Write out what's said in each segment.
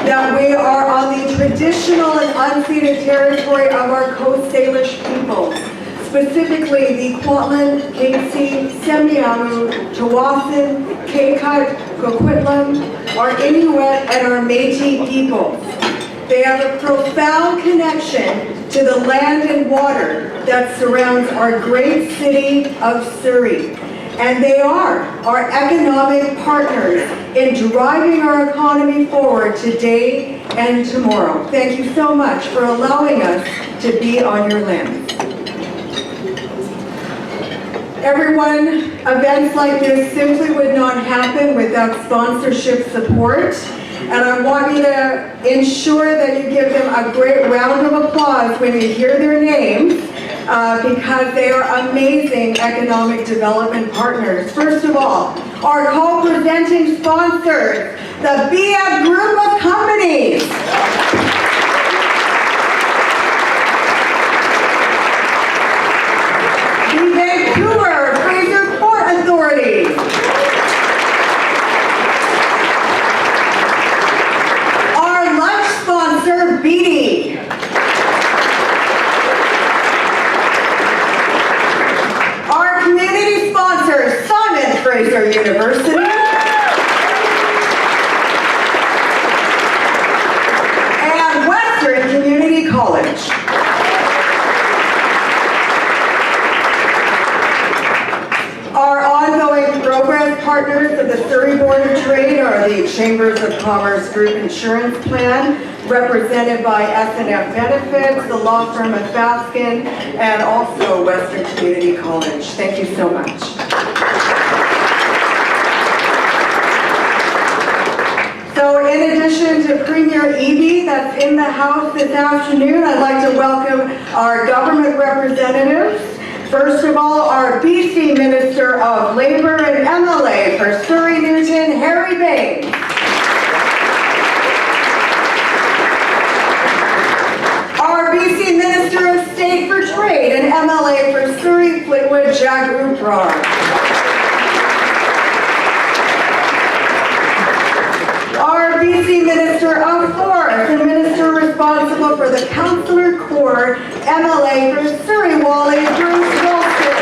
that we are on the traditional and unceded territory of our Coast Salish peoples, specifically the Kwantlen, Katzie, Semiahmoo, Chawasin, Kaikut, Coquitlam, our Inuit, and our Métis peoples. They have a profound connection to the land and water that surrounds our great city of Surrey. And they are our economic partners in driving our economy forward today and tomorrow. Thank you so much for allowing us to be on your land. Everyone, events like this simply would not happen without sponsorship support. And I want you to ensure that you give them a great round of applause when you hear their names, because they are amazing economic development partners. First of all, our co-presenting sponsors, the BF Group of Companies. The Vancouver Fraser Port Authority. BD. Our community sponsor, Simon Fraser University. And Western Community College. Our ongoing progress partners of the Surrey Board of Trade are the Chambers of Commerce Group Insurance Plan, represented by S&F Benefits, the law firm of Faskin, and also Western Community College. Thank you so much. So in addition to Premier Evie that's in the house this afternoon, I'd like to welcome our government representatives. First of all, our BC Minister of Labour and MLA for Surrey Newton, Harry Bain. Our BC Minister of State for Trade and MLA for Surrey Fleetwood, Jack Uprar. Our BC Minister of Forests and Minister responsible for the Councillor Corps, MLA for Surrey Wally, Bruce Wilson.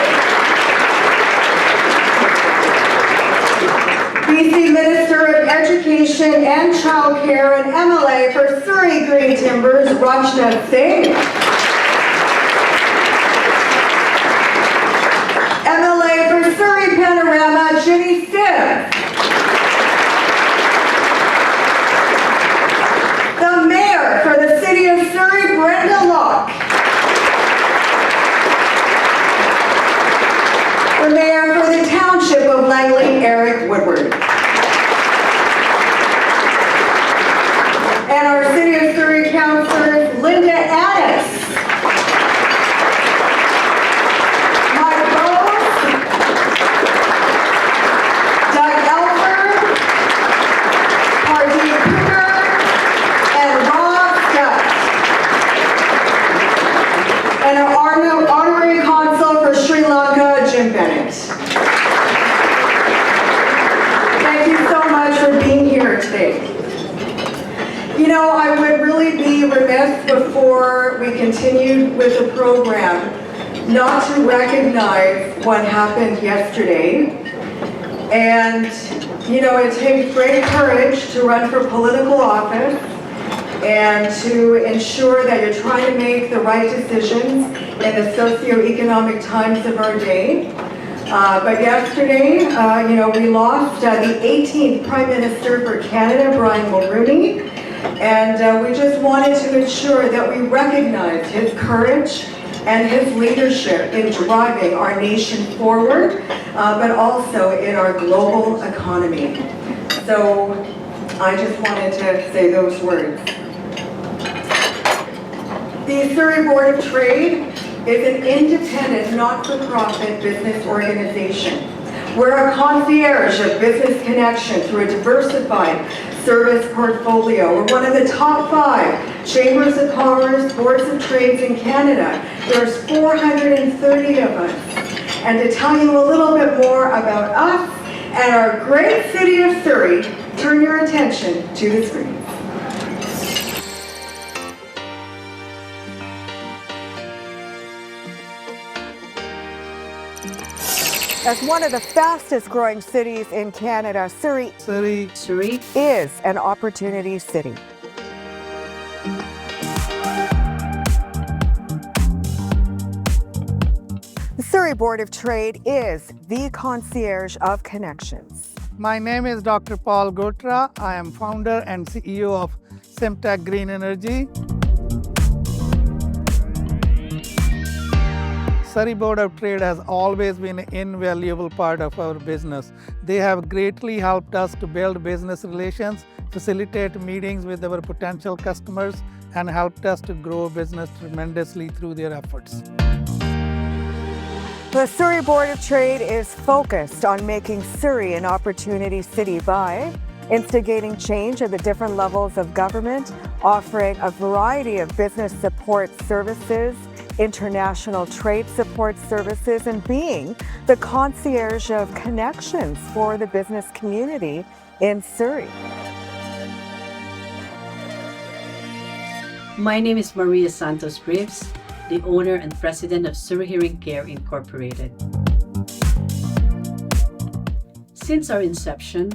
BC Minister of Education and Childcare and MLA for Surrey Green Timbers, Rajna Singh. MLA for Surrey Panorama, Ginny Stibb. The Mayor for the City of Surrey, Brenda Locke. The Mayor for the Township of Langley, Eric Woodward. And our City of Surrey Councillors, Linda Addis. Mike Bowles. Doug Elford. Pardee Cooper. And Rob Scott. And our honorary consul for Sri Lanka, Jim Bennett. Thank you so much for being here today. You know, I would really be remiss before we continued with the program not to recognize what happened yesterday. And, you know, it takes great courage to run for political office and to ensure that you're trying to make the right decisions in the socioeconomic times of our day. But yesterday, you know, we lost the 18th Prime Minister for Canada, Brian Mulroney. And we just wanted to ensure that we recognize his courage and his leadership in driving our nation forward, but also in our global economy. So I just wanted to say those words. The Surrey Board of Trade is an independent, not-for-profit business organization. We're a concierge of business connection through a diversified service portfolio. We're one of the top 5 Chambers of Commerce, Boards of Trades in Canada. There's 430 of us. And to tell you a little bit more about us and our great city of Surrey, turn your attention to the screen. As one of the fastest growing cities in Canada, Surrey is an opportunity city. The Surrey Board of Trade is the concierge of connections. My name is Dr. Paul Gotra. I am founder and CEO of Simtech Green Energy. Surrey Board of Trade has always been an invaluable part of our business. They have greatly helped us to build business relations, facilitate meetings with our potential customers, and helped us to grow business tremendously through their efforts. The Surrey Board of Trade is focused on making Surrey an opportunity city by instigating change at the different levels of government, offering a variety of business support services, international trade support services, and being the concierge of connections for the business community in Surrey. My name is Maria Santos Reeves, the owner and president of Surrey Hearing Care Incorporated. Since our inception,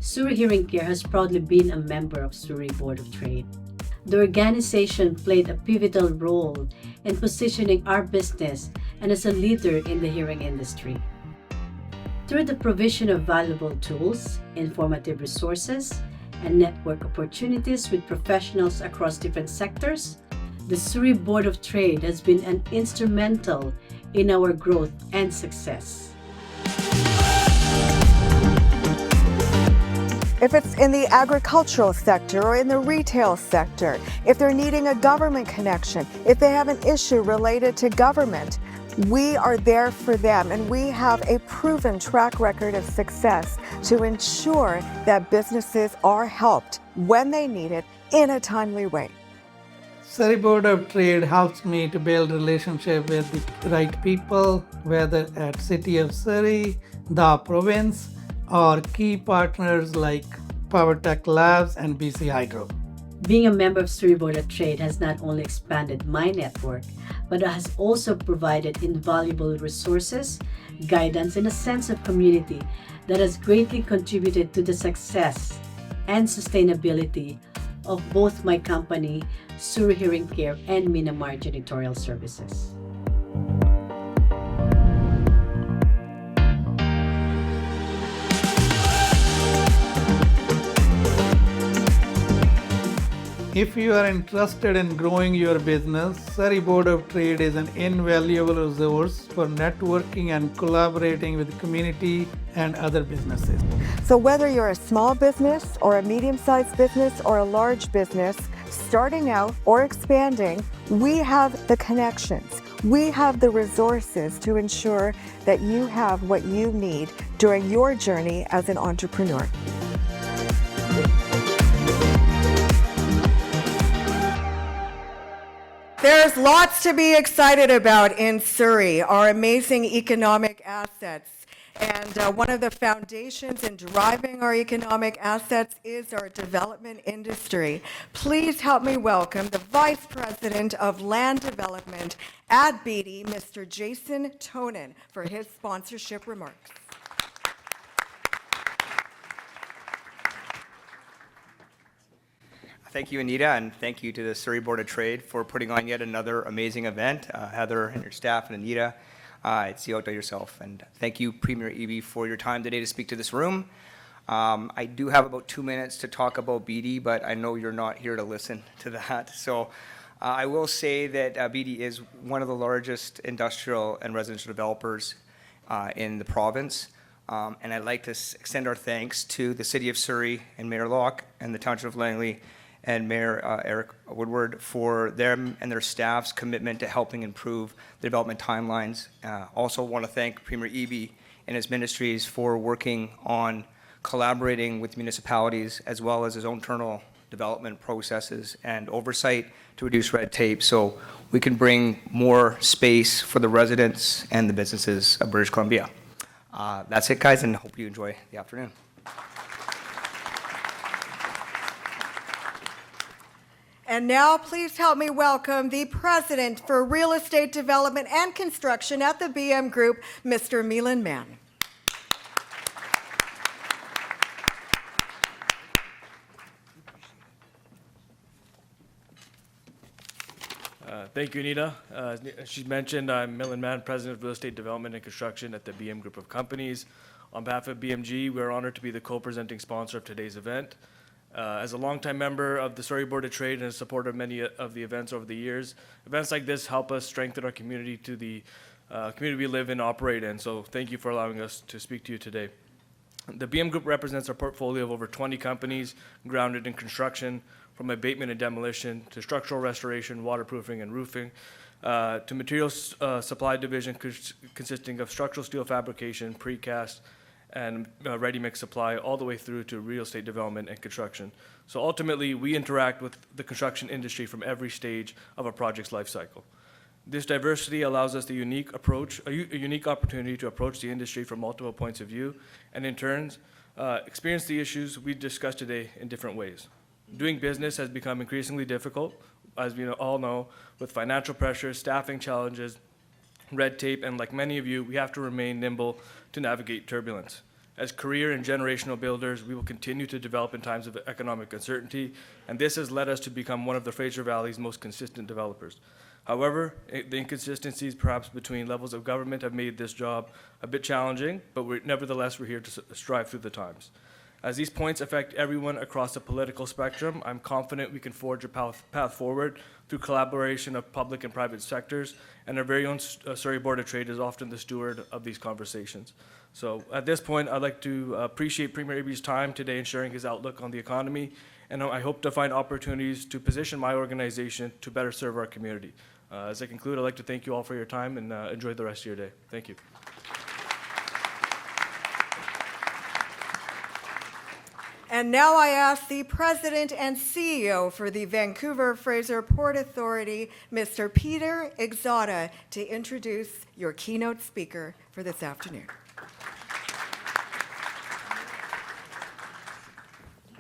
Surrey Hearing Care has proudly been a member of Surrey Board of Trade. The organization played a pivotal role in positioning our business and as a leader in the hearing industry. Through the provision of valuable tools, informative resources, and network opportunities with professionals across different sectors, the Surrey Board of Trade has been instrumental in our growth and success. If it's in the agricultural sector or in the retail sector, if they're needing a government connection, if they have an issue related to government, we are there for them, and we have a proven track record of success to ensure that businesses are helped when they need it in a timely way. Surrey Board of Trade helps me to build relationship with the right people, whether at City of Surrey, the province, or key partners like PowerTech Labs and BC Hydro. Being a member of Surrey Board of Trade has not only expanded my network, but has also provided invaluable resources, guidance, and a sense of community that has greatly contributed to the success and sustainability of both my company, Surrey Hearing Care, and Minamar Janitorial Services. If you are interested in growing your business, Surrey Board of Trade is an invaluable resource for networking and collaborating with the community and other businesses. So whether you're a small business or a medium-sized business or a large business, starting out or expanding, we have the connections. We have the resources to ensure that you have what you need during your journey as an entrepreneur. There's lots to be excited about in Surrey, our amazing economic assets. And one of the foundations in driving our economic assets is our development industry. Please help me welcome the Vice President of Land Development at Beatty, Mr. Jason Tonin, for his sponsorship remarks. Thank you, Anita, and thank you to the Surrey Board of Trade for putting on yet another amazing event. Heather and your staff and Anita, it's you out there yourself. And thank you, Premier Eby, for your time today to speak to this room. I do have about 2 minutes to talk about BD, but I know you're not here to listen to that. So I will say that BD is one of the largest industrial and residential developers in the province. And I'd like to extend our thanks to the City of Surrey and Mayor Locke and the Township of Langley and Mayor Eric Woodward for them and their staff's commitment to helping improve the development timelines. Also want to thank Premier Eby and his ministries for working on collaborating with municipalities as well as his own internal development processes and oversight to reduce red tape so we can bring more space for the residents and the businesses of British Columbia. That's it, guys, and hope you enjoy the afternoon. And now please help me welcome the President for Real Estate Development and Construction at the BM Group, Mr. Milan Mann. Thank you, Anita. As she mentioned, I'm Millen Mann, President of Real Estate Development and Construction at the BM Group of Companies. On behalf of BMG, we're honored to be the co-presenting sponsor of today's event. As a longtime member of the Surrey Board of Trade and a supporter of many of the events over the years, events like this help us strengthen our community to the community we live and operate in. So thank you for allowing us to speak to you today. The BM Group represents a portfolio of over 20 companies grounded in construction, from abatement and demolition to structural restoration, waterproofing and roofing, to materials supply division consisting of structural steel fabrication, precast, and ready-mix supply, all the way through to real estate development and construction. So ultimately, we interact with the construction industry from every stage of a project's life cycle. This diversity allows us a unique opportunity to approach the industry from multiple points of view, and in turn, experience the issues we discussed today in different ways. Doing business has become increasingly difficult, as we all know, with financial pressures, staffing challenges, red tape, and like many of you, we have to remain nimble to navigate turbulence. As career and generational builders, we will continue to develop in times of economic uncertainty, and this has led us to become one of the Fraser Valley's most consistent developers. However, the inconsistencies perhaps between levels of government have made this job a bit challenging, but nevertheless, we're here to strive through the times. As these points affect everyone across the political spectrum, I'm confident we can forge a path forward through collaboration of public and private sectors, and our very own Surrey Board of Trade is often the steward of these conversations. So at this point, I'd like to appreciate Premier Abey's time today in sharing his outlook on the economy, and I hope to find opportunities to position my organization to better serve our community. As I conclude, I'd like to thank you all for your time and enjoy the rest of your day. Thank you. And now I ask the President and CEO for the Vancouver Fraser Port Authority, Mr. Peter Exotta, to introduce your keynote speaker for this afternoon.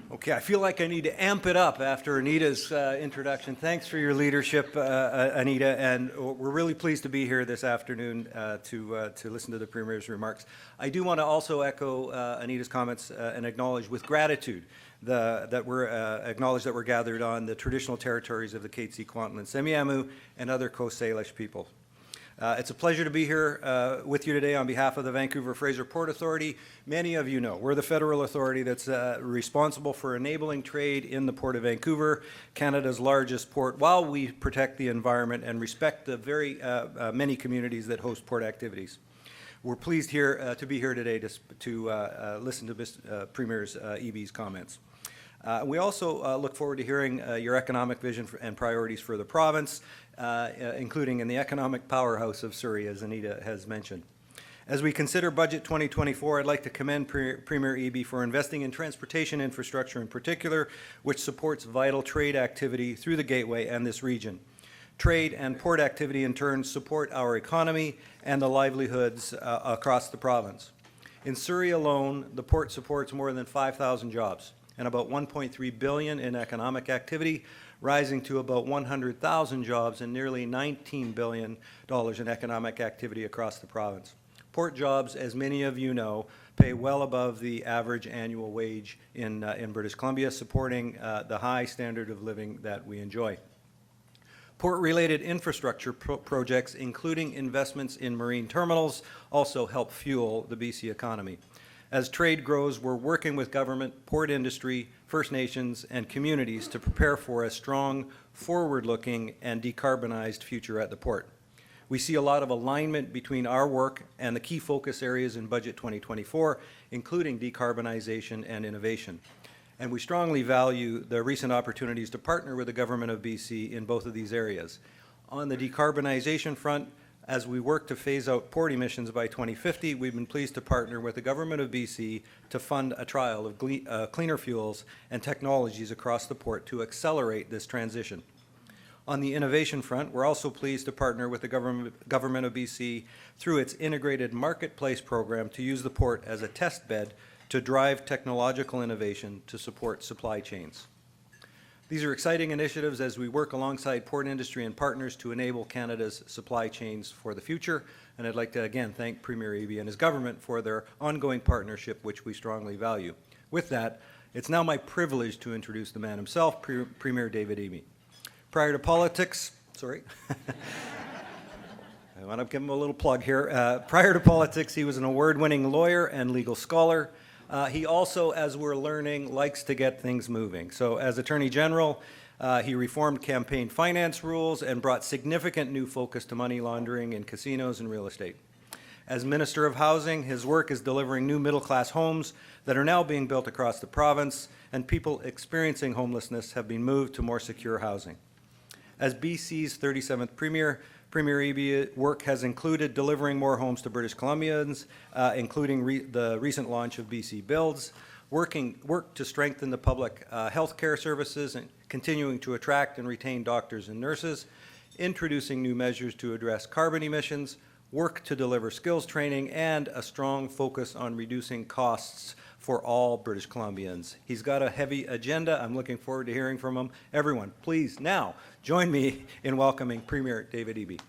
Okay, I feel like I need to amp it up after Anita's introduction. Thanks for your leadership, Anita, and we're really pleased to be here this afternoon to listen to the Premier's remarks. I do want to also echo Anita's comments and acknowledge with gratitude that we're gathered on the traditional territories of the Katzie, Kwantlen, Semiahmoo, and other Coast Salish people. It's a pleasure to be here with you today on behalf of the Vancouver Fraser Port Authority. Many of you know we're the federal authority that's responsible for enabling trade in the Port of Vancouver, Canada's largest port, while we protect the environment and respect the very many communities that host port activities. We're pleased here to be here today to listen to Premier Abey's comments. We also look forward to hearing your economic vision and priorities for the province, including in the economic powerhouse of Surrey, as Anita has mentioned. As we consider Budget 2024, I'd like to commend Premier Abey for investing in transportation infrastructure in particular, which supports vital trade activity through the Gateway and this region. Trade and port activity in turn support our economy and the livelihoods across the province. In Surrey alone, the port supports more than 5,000 jobs and about $1.3 billion in economic activity, rising to about 100,000 jobs and nearly $19 billion in economic activity across the province. Port jobs, as many of you know, pay well above the average annual wage in British Columbia, supporting the high standard of living that we enjoy. Port-related infrastructure projects, including investments in marine terminals, also help fuel the BC economy. As trade grows, we're working with government, port industry, First Nations, and communities to prepare for a strong, forward-looking, and decarbonized future at the port. We see a lot of alignment between our work and the key focus areas in Budget 2024, including decarbonization and innovation. And we strongly value the recent opportunities to partner with the Government of BC in both of these areas. On the decarbonization front, as we work to phase out port emissions by 2050, we've been pleased to partner with the Government of BC to fund a trial of cleaner fuels and technologies across the port to accelerate this transition. On the innovation front, we're also pleased to partner with the Government of BC through its integrated marketplace program to use the port as a test bed to drive technological innovation to support supply chains. These are exciting initiatives as we work alongside port industry and partners to enable Canada's supply chains for the future. And I'd like to again thank Premier Abey and his government for their ongoing partnership, which we strongly value. With that, it's now my privilege to introduce the man himself, Premier David Abey. Prior to politics, sorry. I want to give him a little plug here. Prior to politics, he was an award-winning lawyer and legal scholar. He also, as we're learning, likes to get things moving. So as Attorney General, he reformed campaign finance rules and brought significant new focus to money laundering in casinos and real estate. As Minister of Housing, his work is delivering new middle-class homes that are now being built across the province, and people experiencing homelessness have been moved to more secure housing. As BC's 37th Premier, Premier Eby work has included delivering more homes to British Columbians, including the recent launch of BC Builds, work to strengthen the public health care services and continuing to attract and retain doctors and nurses, introducing new measures to address carbon emissions, work to deliver skills training, and a strong focus on reducing costs for all British Columbians. He's got a heavy agenda. I'm looking forward to hearing from him. Everyone, please now join me in welcoming Premier David Eby.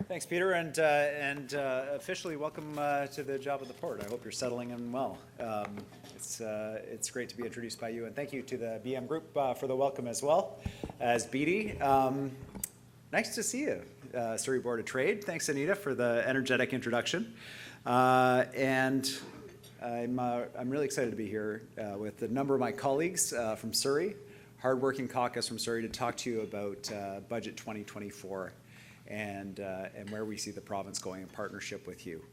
Thanks, Peter, and officially welcome to the job of the port. I hope you're settling in well. It's great to be introduced by you, and thank you to the BM Group for the welcome as well as BD. Nice to see you, Surrey Board of Trade. Thanks, Anita, for the energetic introduction. And I'm really excited to be here with a number of my colleagues from Surrey, hardworking caucus from Surrey, to talk to you about Budget 2024 and where we see the province going in partnership with you.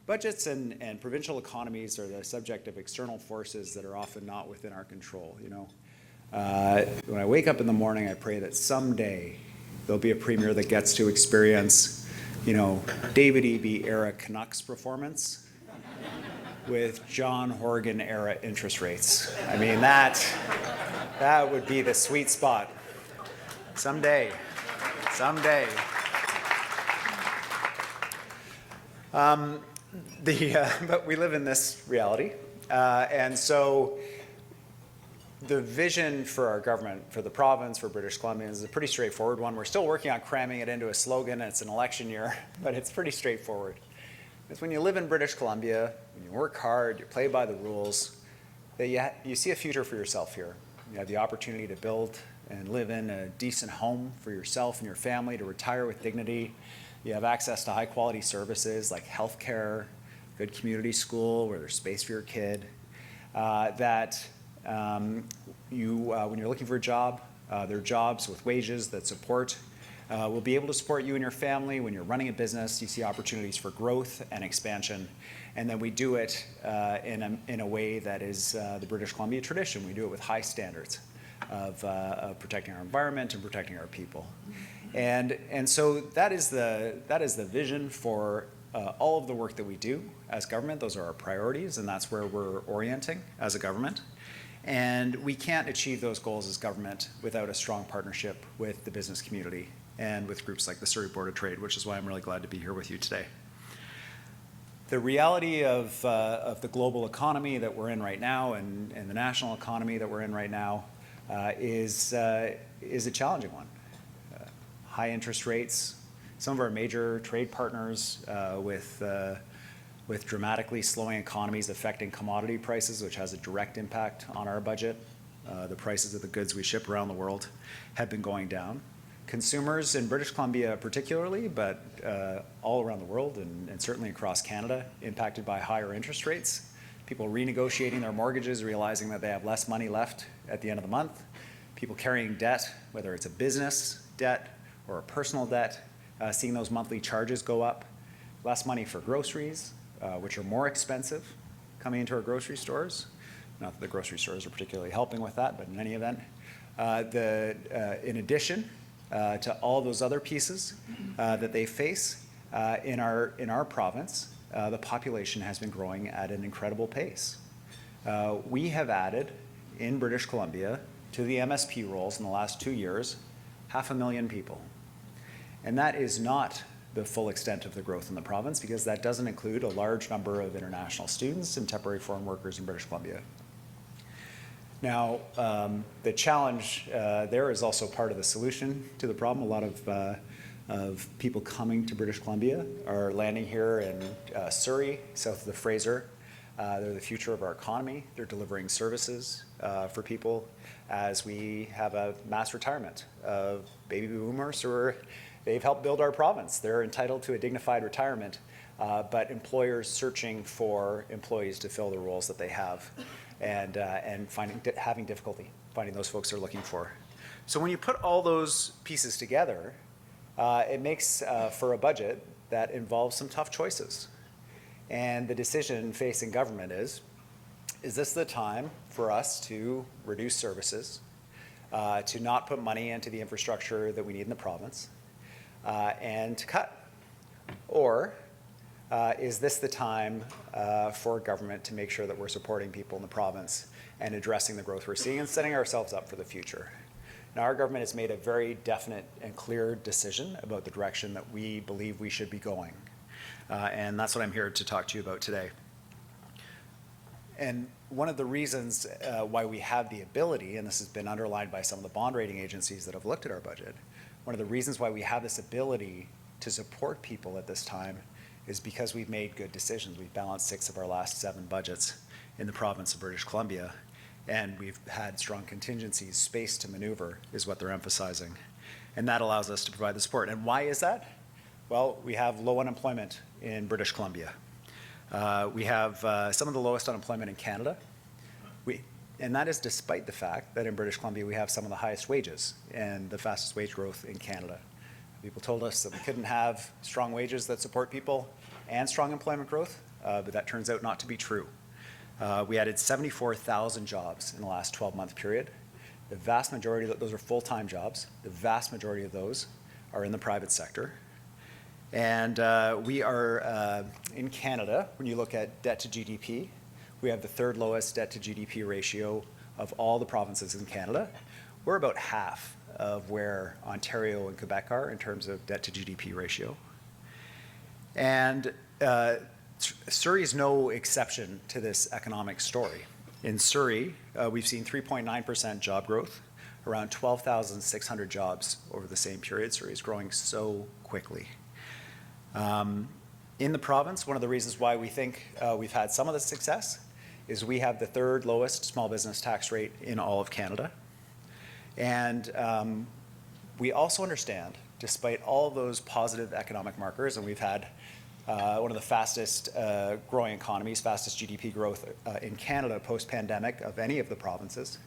Budgets and provincial economies are the subject of external forces that are often not within our control. You know, when I wake up in the morning, I pray that someday there'll be a premier that gets to experience, you know, David Eby era Canucks performance with John Horgan era interest rates. I mean, that would be the sweet spot. Someday. But we live in this reality, and so the vision for our government, for the province, for British Columbians is a pretty straightforward one. We're still working on cramming it into a slogan. It's an election year, but it's pretty straightforward. It's when you live in British Columbia, when you work hard, you play by the rules, that you see a future for yourself here. You have the opportunity to build and live in a decent home for yourself and your family, to retire with dignity. You have access to high quality services like healthcare, good community school where there's space for your kid. When you're looking for a job, there are jobs with wages that support, will be able to support you and your family. When you're running a business, you see opportunities for growth and expansion. And then we do it in a way that is the British Columbia tradition. We do it with high standards of protecting our environment and protecting our people. And so that is the vision for all of the work that we do as government. Those are our priorities, and that's where we're orienting as a government. And we can't achieve those goals as government without a strong partnership with the business community and with groups like the Surrey Board of Trade, which is why I'm really glad to be here with you today. The reality of the global economy that we're in right now and the national economy that we're in right now is a challenging one. High interest rates, some of our major trade partners with dramatically slowing economies affecting commodity prices, which has a direct impact on our budget. The prices of the goods we ship around the world have been going down. Consumers in British Columbia particularly, but all around the world and certainly across Canada, impacted by higher interest rates. People renegotiating their mortgages, realizing that they have less money left at the end of the month. People carrying debt, whether it's a business debt or a personal debt, seeing those monthly charges go up. Less money for groceries, which are more expensive coming into our grocery stores. Not that the grocery stores are particularly helping with that, but in any event. In addition to all those other pieces that they face, in our province, the population has been growing at an incredible pace. We have added in British Columbia to the MSP rolls in the last 2 years, 500,000 people. And that is not the full extent of the growth in the province, because that doesn't include a large number of international students and temporary foreign workers in British Columbia. Now, the challenge there is also part of the solution to the problem. A lot of people coming to British Columbia are landing here in Surrey, south of the Fraser, They're the future of our economy. They're delivering services for people as we have a mass retirement of baby boomers who they've helped build our province. They're entitled to a dignified retirement, but employers searching for employees to fill the roles that they have and having difficulty finding those folks they're looking for. So when you put all those pieces together, it makes for a budget that involves some tough choices. And the decision facing government is this the time for us to reduce services, to not put money into the infrastructure that we need in the province, and to cut? Or is this the time for government to make sure that we're supporting people in the province and addressing the growth we're seeing and setting ourselves up for the future? Now, our government has made a very definite and clear decision about the direction that we believe we should be going. And that's what I'm here to talk to you about today. And one of the reasons why we have the ability, and this has been underlined by some of the bond rating agencies that have looked at our budget, one of the reasons why we have this ability to support people at this time is because we've made good decisions. We've balanced 6 of our last 7 budgets in the province of British Columbia, and we've had strong contingencies. Space to maneuver is what they're emphasizing. And that allows us to provide the support. And why is that? Well, we have low unemployment in British Columbia. We have some of the lowest unemployment in Canada. And that is despite the fact that in British Columbia we have some of the highest wages and the fastest wage growth in Canada. People told us that we couldn't have strong wages that support people and strong employment growth, but that turns out not to be true. We added 74,000 jobs in the last 12-month period. The vast majority of those are full-time jobs. The vast majority of those are in the private sector. And we are, in Canada, when you look at debt to GDP, we have the 3rd lowest debt to GDP ratio of all the provinces in Canada. We're about half of where Ontario and Quebec are in terms of debt to GDP ratio. And Surrey is no exception to this economic story. In Surrey, we've seen 3.9% job growth, around 12,600 jobs over the same period. Surrey is growing so quickly. In the province, one of the reasons why we think we've had some of the success is we have the 3rd lowest small business tax rate in all of Canada. And we also understand, despite all of those positive economic markers, and we've had one of the fastest growing economies, fastest GDP growth in Canada post-pandemic of any of the provinces,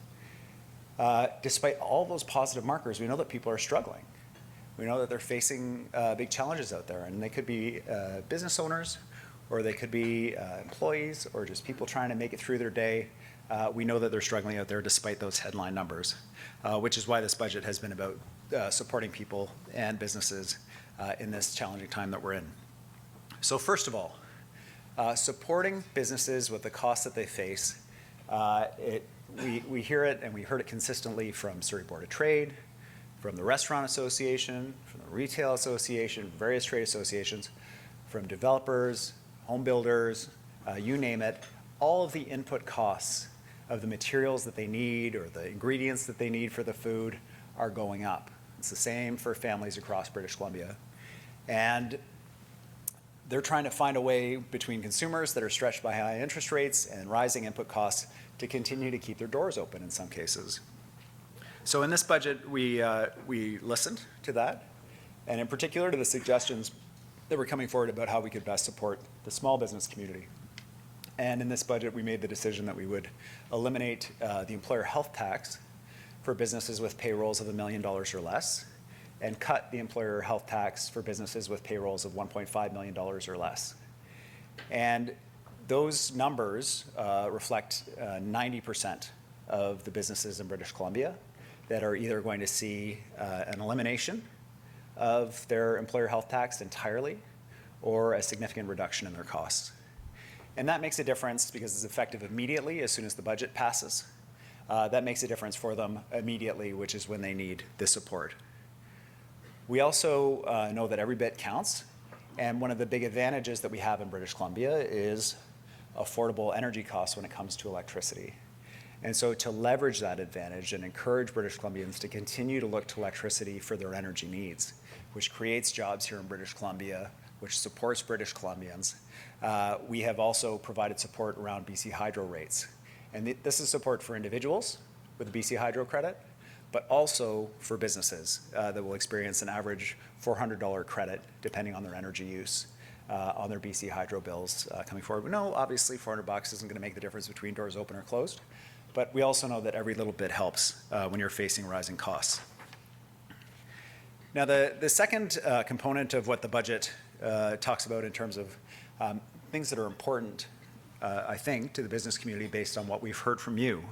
despite all those positive markers, we know that people are struggling. We know that they're facing big challenges out there, and they could be business owners, or they could be employees, or just people trying to make it through their day. We know that they're struggling out there despite those headline numbers, which is why this budget has been about supporting people and businesses in this challenging time that we're in. So first of all, supporting businesses with the costs that they face, we hear it, and we heard it consistently from Surrey Board of Trade, from the Restaurant Association, from the Retail Association, various trade associations, from developers, home builders, you name it. All of the input costs of the materials that they need or the ingredients that they need for the food are going up. It's the same for families across British Columbia. And they're trying to find a way between consumers that are stretched by high interest rates and rising input costs to continue to keep their doors open in some cases. So in this budget, we listened to that, and in particular to the suggestions that were coming forward about how we could best support the small business community. And in this budget, we made the decision that we would eliminate the employer health tax for businesses with payrolls of $1 million or less, and cut the employer health tax for businesses with payrolls of $1.5 million or less. And those numbers reflect 90% of the businesses in British Columbia that are either going to see an elimination of their employer health tax entirely or a significant reduction in their costs. And that makes a difference because it's effective immediately as soon as the budget passes. That makes a difference for them immediately, which is when they need the support. We also know that every bit counts, and one of the big advantages that we have in British Columbia is affordable energy costs when it comes to electricity. And so to leverage that advantage and encourage British Columbians to continue to look to electricity for their energy needs, which creates jobs here in British Columbia, which supports British Columbians. We have also provided support around BC Hydro rates. And this is support for individuals with the BC Hydro credit, but also for businesses that will experience an average $400 credit depending on their energy use on their BC Hydro bills coming forward. We know obviously $400 isn't going to make the difference between doors open or closed, but we also know that every little bit helps when you're facing rising costs. Now the second component of what the budget talks about in terms of things that are important, I think, to the business community based on what we've heard from you,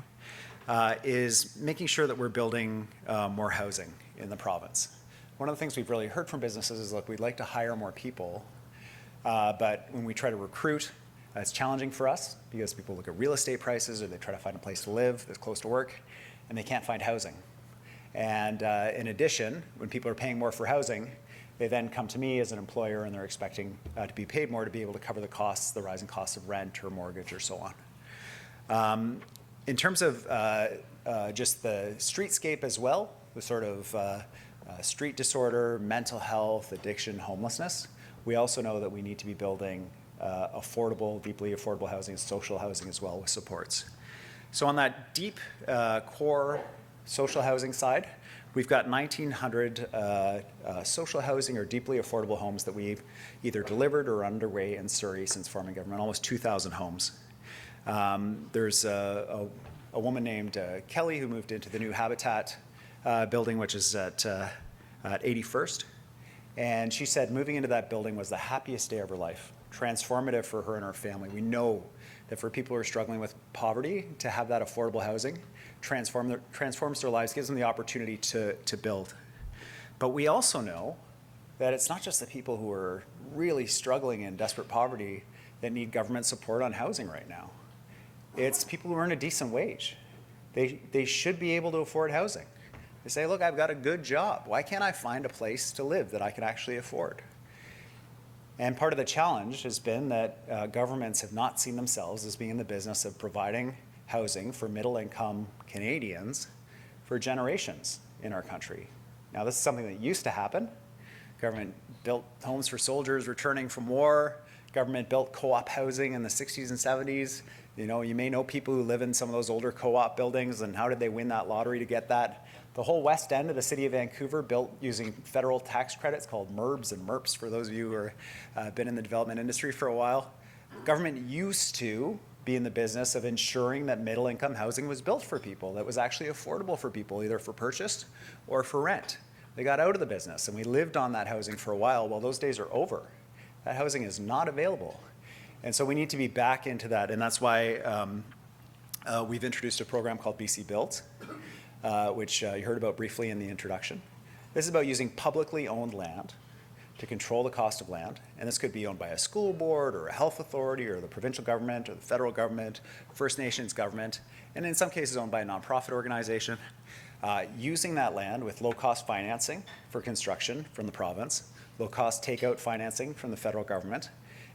is making sure that we're building more housing in the province. One of the things we've really heard from businesses is, look, we'd like to hire more people, but when we try to recruit, it's challenging for us because people look at real estate prices or they try to find a place to live that's close to work, and they can't find housing. And in addition, when people are paying more for housing, they then come to me as an employer and they're expecting to be paid more to be able to cover the costs, the rising costs of rent or mortgage or so on. In terms of just the streetscape as well, the sort of street disorder, mental health, addiction, homelessness, we also know that we need to be building affordable, deeply affordable housing, social housing as well with supports. So on that deep core social housing side, we've got 1,900 social housing or deeply affordable homes that we've either delivered or underway in Surrey since forming government, almost 2,000 homes. There's a woman named Kelly who moved into the new Habitat building, which is at 81st. And she said moving into that building was the happiest day of her life, transformative for her and her family. We know that for people who are struggling with poverty, to have that affordable housing transforms their lives, gives them the opportunity to build. But we also know that it's not just the people who are really struggling in desperate poverty that need government support on housing right now. It's people who earn a decent wage. They should be able to afford housing. They say, look, I've got a good job. Why can't I find a place to live that I can actually afford? And part of the challenge has been that governments have not seen themselves as being in the business of providing housing for middle-income Canadians for generations in our country. Now, this is something that used to happen. Government built homes for soldiers returning from war. Government built co-op housing in the 60s and 70s. You know, you may know people who live in some of those older co-op buildings, and how did they win that lottery to get that? The whole west end of the city of Vancouver built using federal tax credits called MERBs and MERPs, for those of you who have been in the development industry for a while. Government used to be in the business of ensuring that middle-income housing was built for people, that was actually affordable for people, either for purchase or for rent. They got out of the business, and we lived on that housing for a while. Well, those days are over. That housing is not available. And so we need to be back into that, and that's why we've introduced a program called BC Built, which you heard about briefly in the introduction. This is about using publicly owned land to control the cost of land, and this could be owned by a school board or a health authority or the provincial government or the federal government, First Nations government, and in some cases owned by a nonprofit organization. Using that land with low-cost financing for construction from the province, low-cost takeout financing from the federal government,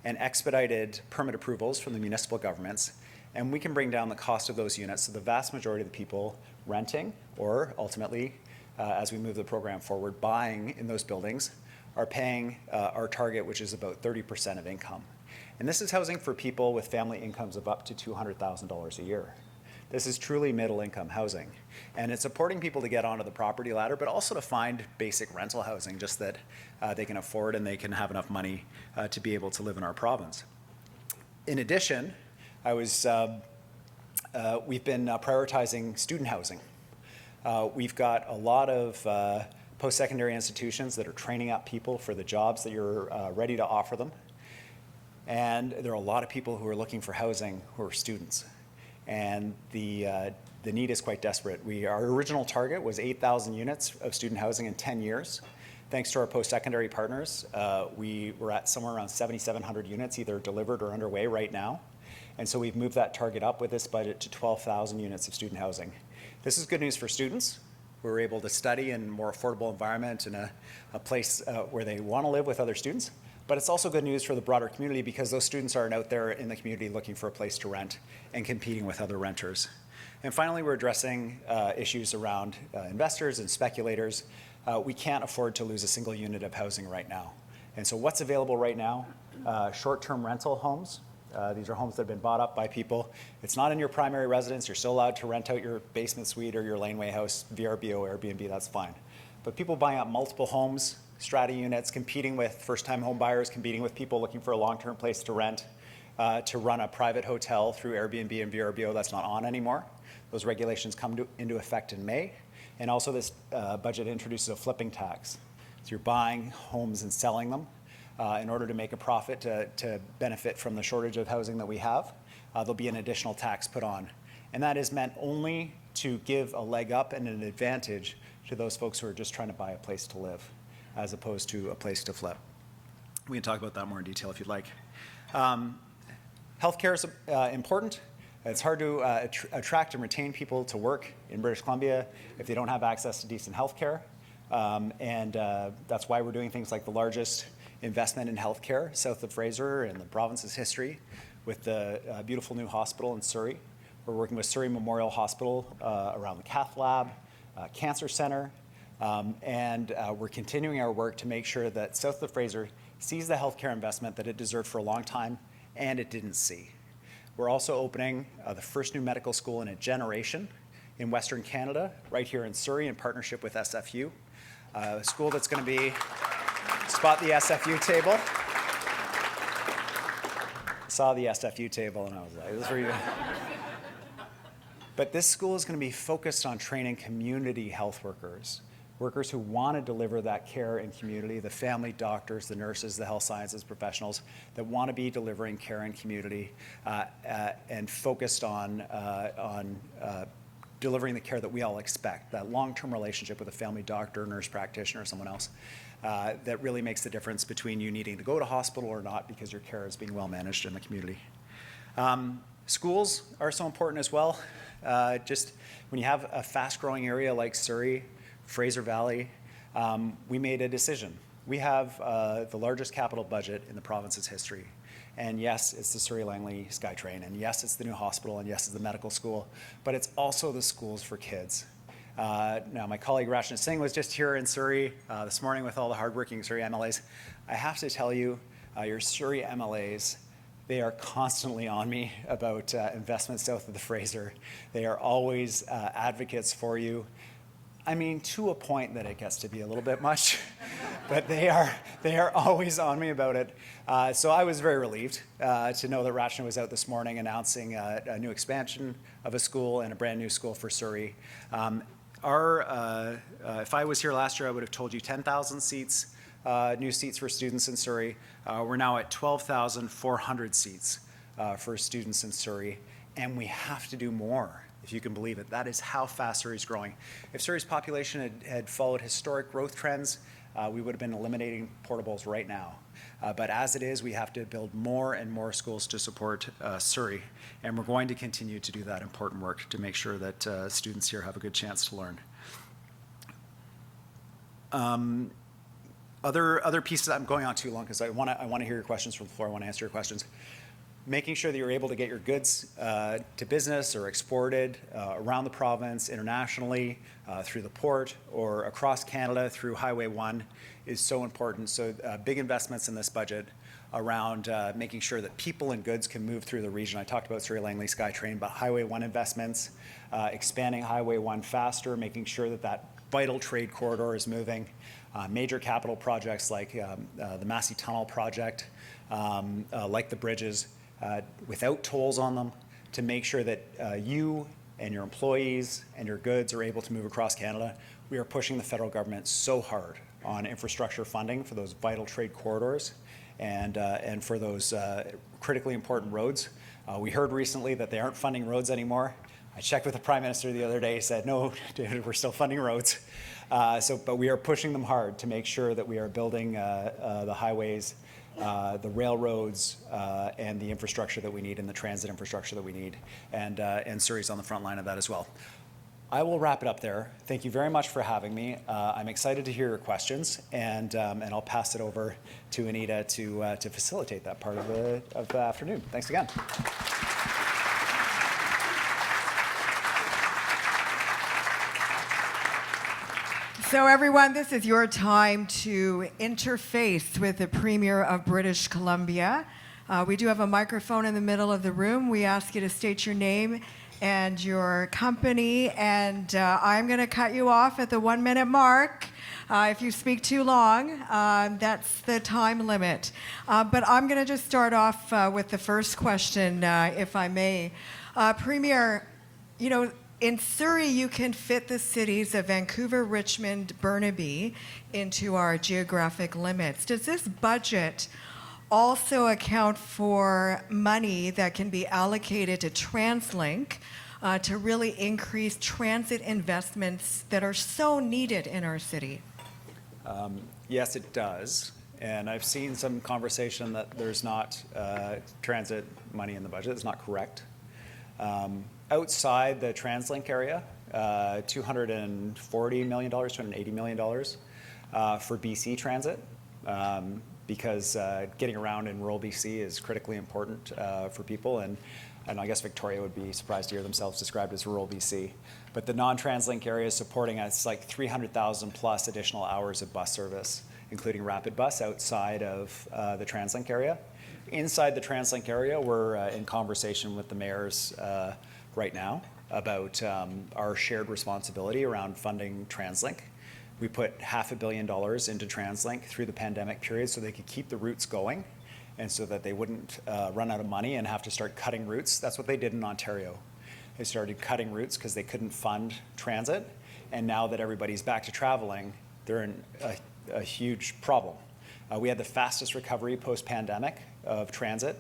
and expedited permit approvals from the municipal governments, and we can bring down the cost of those units so the vast majority of the people renting or ultimately, as we move the program forward, buying in those buildings are paying our target, which is about 30% of income. And this is housing for people with family incomes of up to $200,000 a year. This is truly middle-income housing. And it's supporting people to get onto the property ladder, but also to find basic rental housing, just that they can afford and they can have enough money to be able to live in our province. In addition, we've been prioritizing student housing. We've got a lot of post-secondary institutions that are training up people for the jobs that you're ready to offer them. And there are a lot of people who are looking for housing who are students. And the need is quite desperate. Our original target was 8,000 units of student housing in 10 years. Thanks to our post-secondary partners, we were at somewhere around 7,700 units, either delivered or underway right now. And so we've moved that target up with this budget to 12,000 units of student housing. This is good news for students who are able to study in a more affordable environment in a place where they want to live with other students. But it's also good news for the broader community because those students aren't out there in the community looking for a place to rent and competing with other renters. And finally, we're addressing issues around investors and speculators. We can't afford to lose a single unit of housing right now. And so what's available right now? Short-term rental homes. These are homes that have been bought up by people. It's not in your primary residence. You're still allowed to rent out your basement suite or your laneway house, VRBO, Airbnb, that's fine. But people buying up multiple homes, strata units, competing with first-time home buyers, competing with people looking for a long-term place to rent, to run a private hotel through Airbnb and VRBO, that's not on anymore. Those regulations come into effect in May. And also this budget introduces a flipping tax. So you're buying homes and selling them in order to make a profit to benefit from the shortage of housing that we have. There'll be an additional tax put on. And that is meant only to give a leg up and an advantage to those folks who are just trying to buy a place to live, as opposed to a place to flip. We can talk about that more in detail if you'd like. Healthcare is important. It's hard to attract and retain people to work in British Columbia if they don't have access to decent healthcare. That's why we're doing things like the largest investment in healthcare south of Fraser in the province's history with the beautiful new hospital in Surrey. We're working with Surrey Memorial Hospital around the cath lab, cancer center, and we're continuing our work to make sure that south of Fraser sees the healthcare investment that it deserved for a long time and it didn't see. We're also opening the first new medical school in a generation in Western Canada, right here in Surrey in partnership with SFU. A school that's going to be, spot the SFU table. Saw the SFU table and I was like, this is for you. But this school is going to be focused on training community health workers, workers who want to deliver that care in community, the family doctors, the nurses, the health sciences professionals that want to be delivering care in community and focused on delivering the care that we all expect, that long-term relationship with a family doctor, nurse practitioner, or someone else that really makes the difference between you needing to go to hospital or not because your care is being well managed in the community. Schools are so important as well. Just when you have a fast-growing area like Surrey, Fraser Valley, we made a decision. We have the largest capital budget in the province's history. And yes, it's the Surrey Langley SkyTrain, and yes, it's the new hospital, and yes, it's the medical school, but it's also the schools for kids. Now, my colleague Rachna Singh was just here in Surrey this morning with all the hardworking Surrey MLAs. I have to tell you, your Surrey MLAs, they are constantly on me about investments south of the Fraser. They are always advocates for you. I mean, to a point that it gets to be a little bit much, but they are always on me about it. So I was very relieved to know that Rachna was out this morning announcing a new expansion of a school and a brand new school for Surrey. If I was here last year, I would have told you 10,000 seats, new seats for students in Surrey. We're now at 12,400 seats for students in Surrey, and we have to do more. If you can believe it. That is how fast Surrey's growing. If Surrey's population had followed historic growth trends, we would have been eliminating portables right now. But as it is, we have to build more and more schools to support Surrey. And we're going to continue to do that important work to make sure that students here have a good chance to learn. Other pieces, I'm going on too long because I want to hear your questions from the floor. I want to answer your questions. Making sure that you're able to get your goods to business or exported around the province, internationally, through the port, or across Canada through Highway 1 is so important. So big investments in this budget around making sure that people and goods can move through the region. I talked about Surrey Langley SkyTrain, but Highway 1 investments, expanding Highway 1 faster, making sure that that vital trade corridor is moving. Major capital projects like the Massey Tunnel project, like the bridges, without tolls on them, to make sure that you and your employees and your goods are able to move across Canada. We are pushing the federal government so hard on infrastructure funding for those vital trade corridors and for those critically important roads. We heard recently that they aren't funding roads anymore. I checked with the Prime Minister the other day. He said, no, David, we're still funding roads. But we are pushing them hard to make sure that we are building the highways, the railroads, and the infrastructure that we need, and the transit infrastructure that we need. And Surrey's on the front line of that as well. I will wrap it up there. Thank you very much for having me. I'm excited to hear your questions, and I'll pass it over to Anita to facilitate that part of the afternoon. Thanks again. So everyone, this is your time to interface with the Premier of British Columbia. We do have a microphone in the middle of the room. We ask you to state your name and your company, and I'm going to cut you off at the 1 minute mark. If you speak too long, that's the time limit. But I'm going to just start off with the first question, if I may. Premier, you know, in Surrey, you can fit the cities of Vancouver, Richmond, Burnaby into our geographic limits. Does this budget also account for money that can be allocated to TransLink to really increase transit investments that are so needed in our city? Yes, it does. And I've seen some conversation that there's not transit money in the budget. It's not correct. Outside the TransLink area, $240 million, $280 million for BC Transit, because getting around in rural BC is critically important for people. And I guess Victoria would be surprised to hear themselves described as rural BC. But the non-TransLink area is supporting us like 300,000 plus additional hours of bus service, including rapid bus outside of the TransLink area. Inside the TransLink area, we're in conversation with the mayors right now about our shared responsibility around funding TransLink. We put $500 million into TransLink through the pandemic period so they could keep the routes going and so that they wouldn't run out of money and have to start cutting routes. That's what they did in Ontario. They started cutting routes because they couldn't fund transit. And now that everybody's back to traveling, they're in a huge problem. We had the fastest recovery post-pandemic of transit,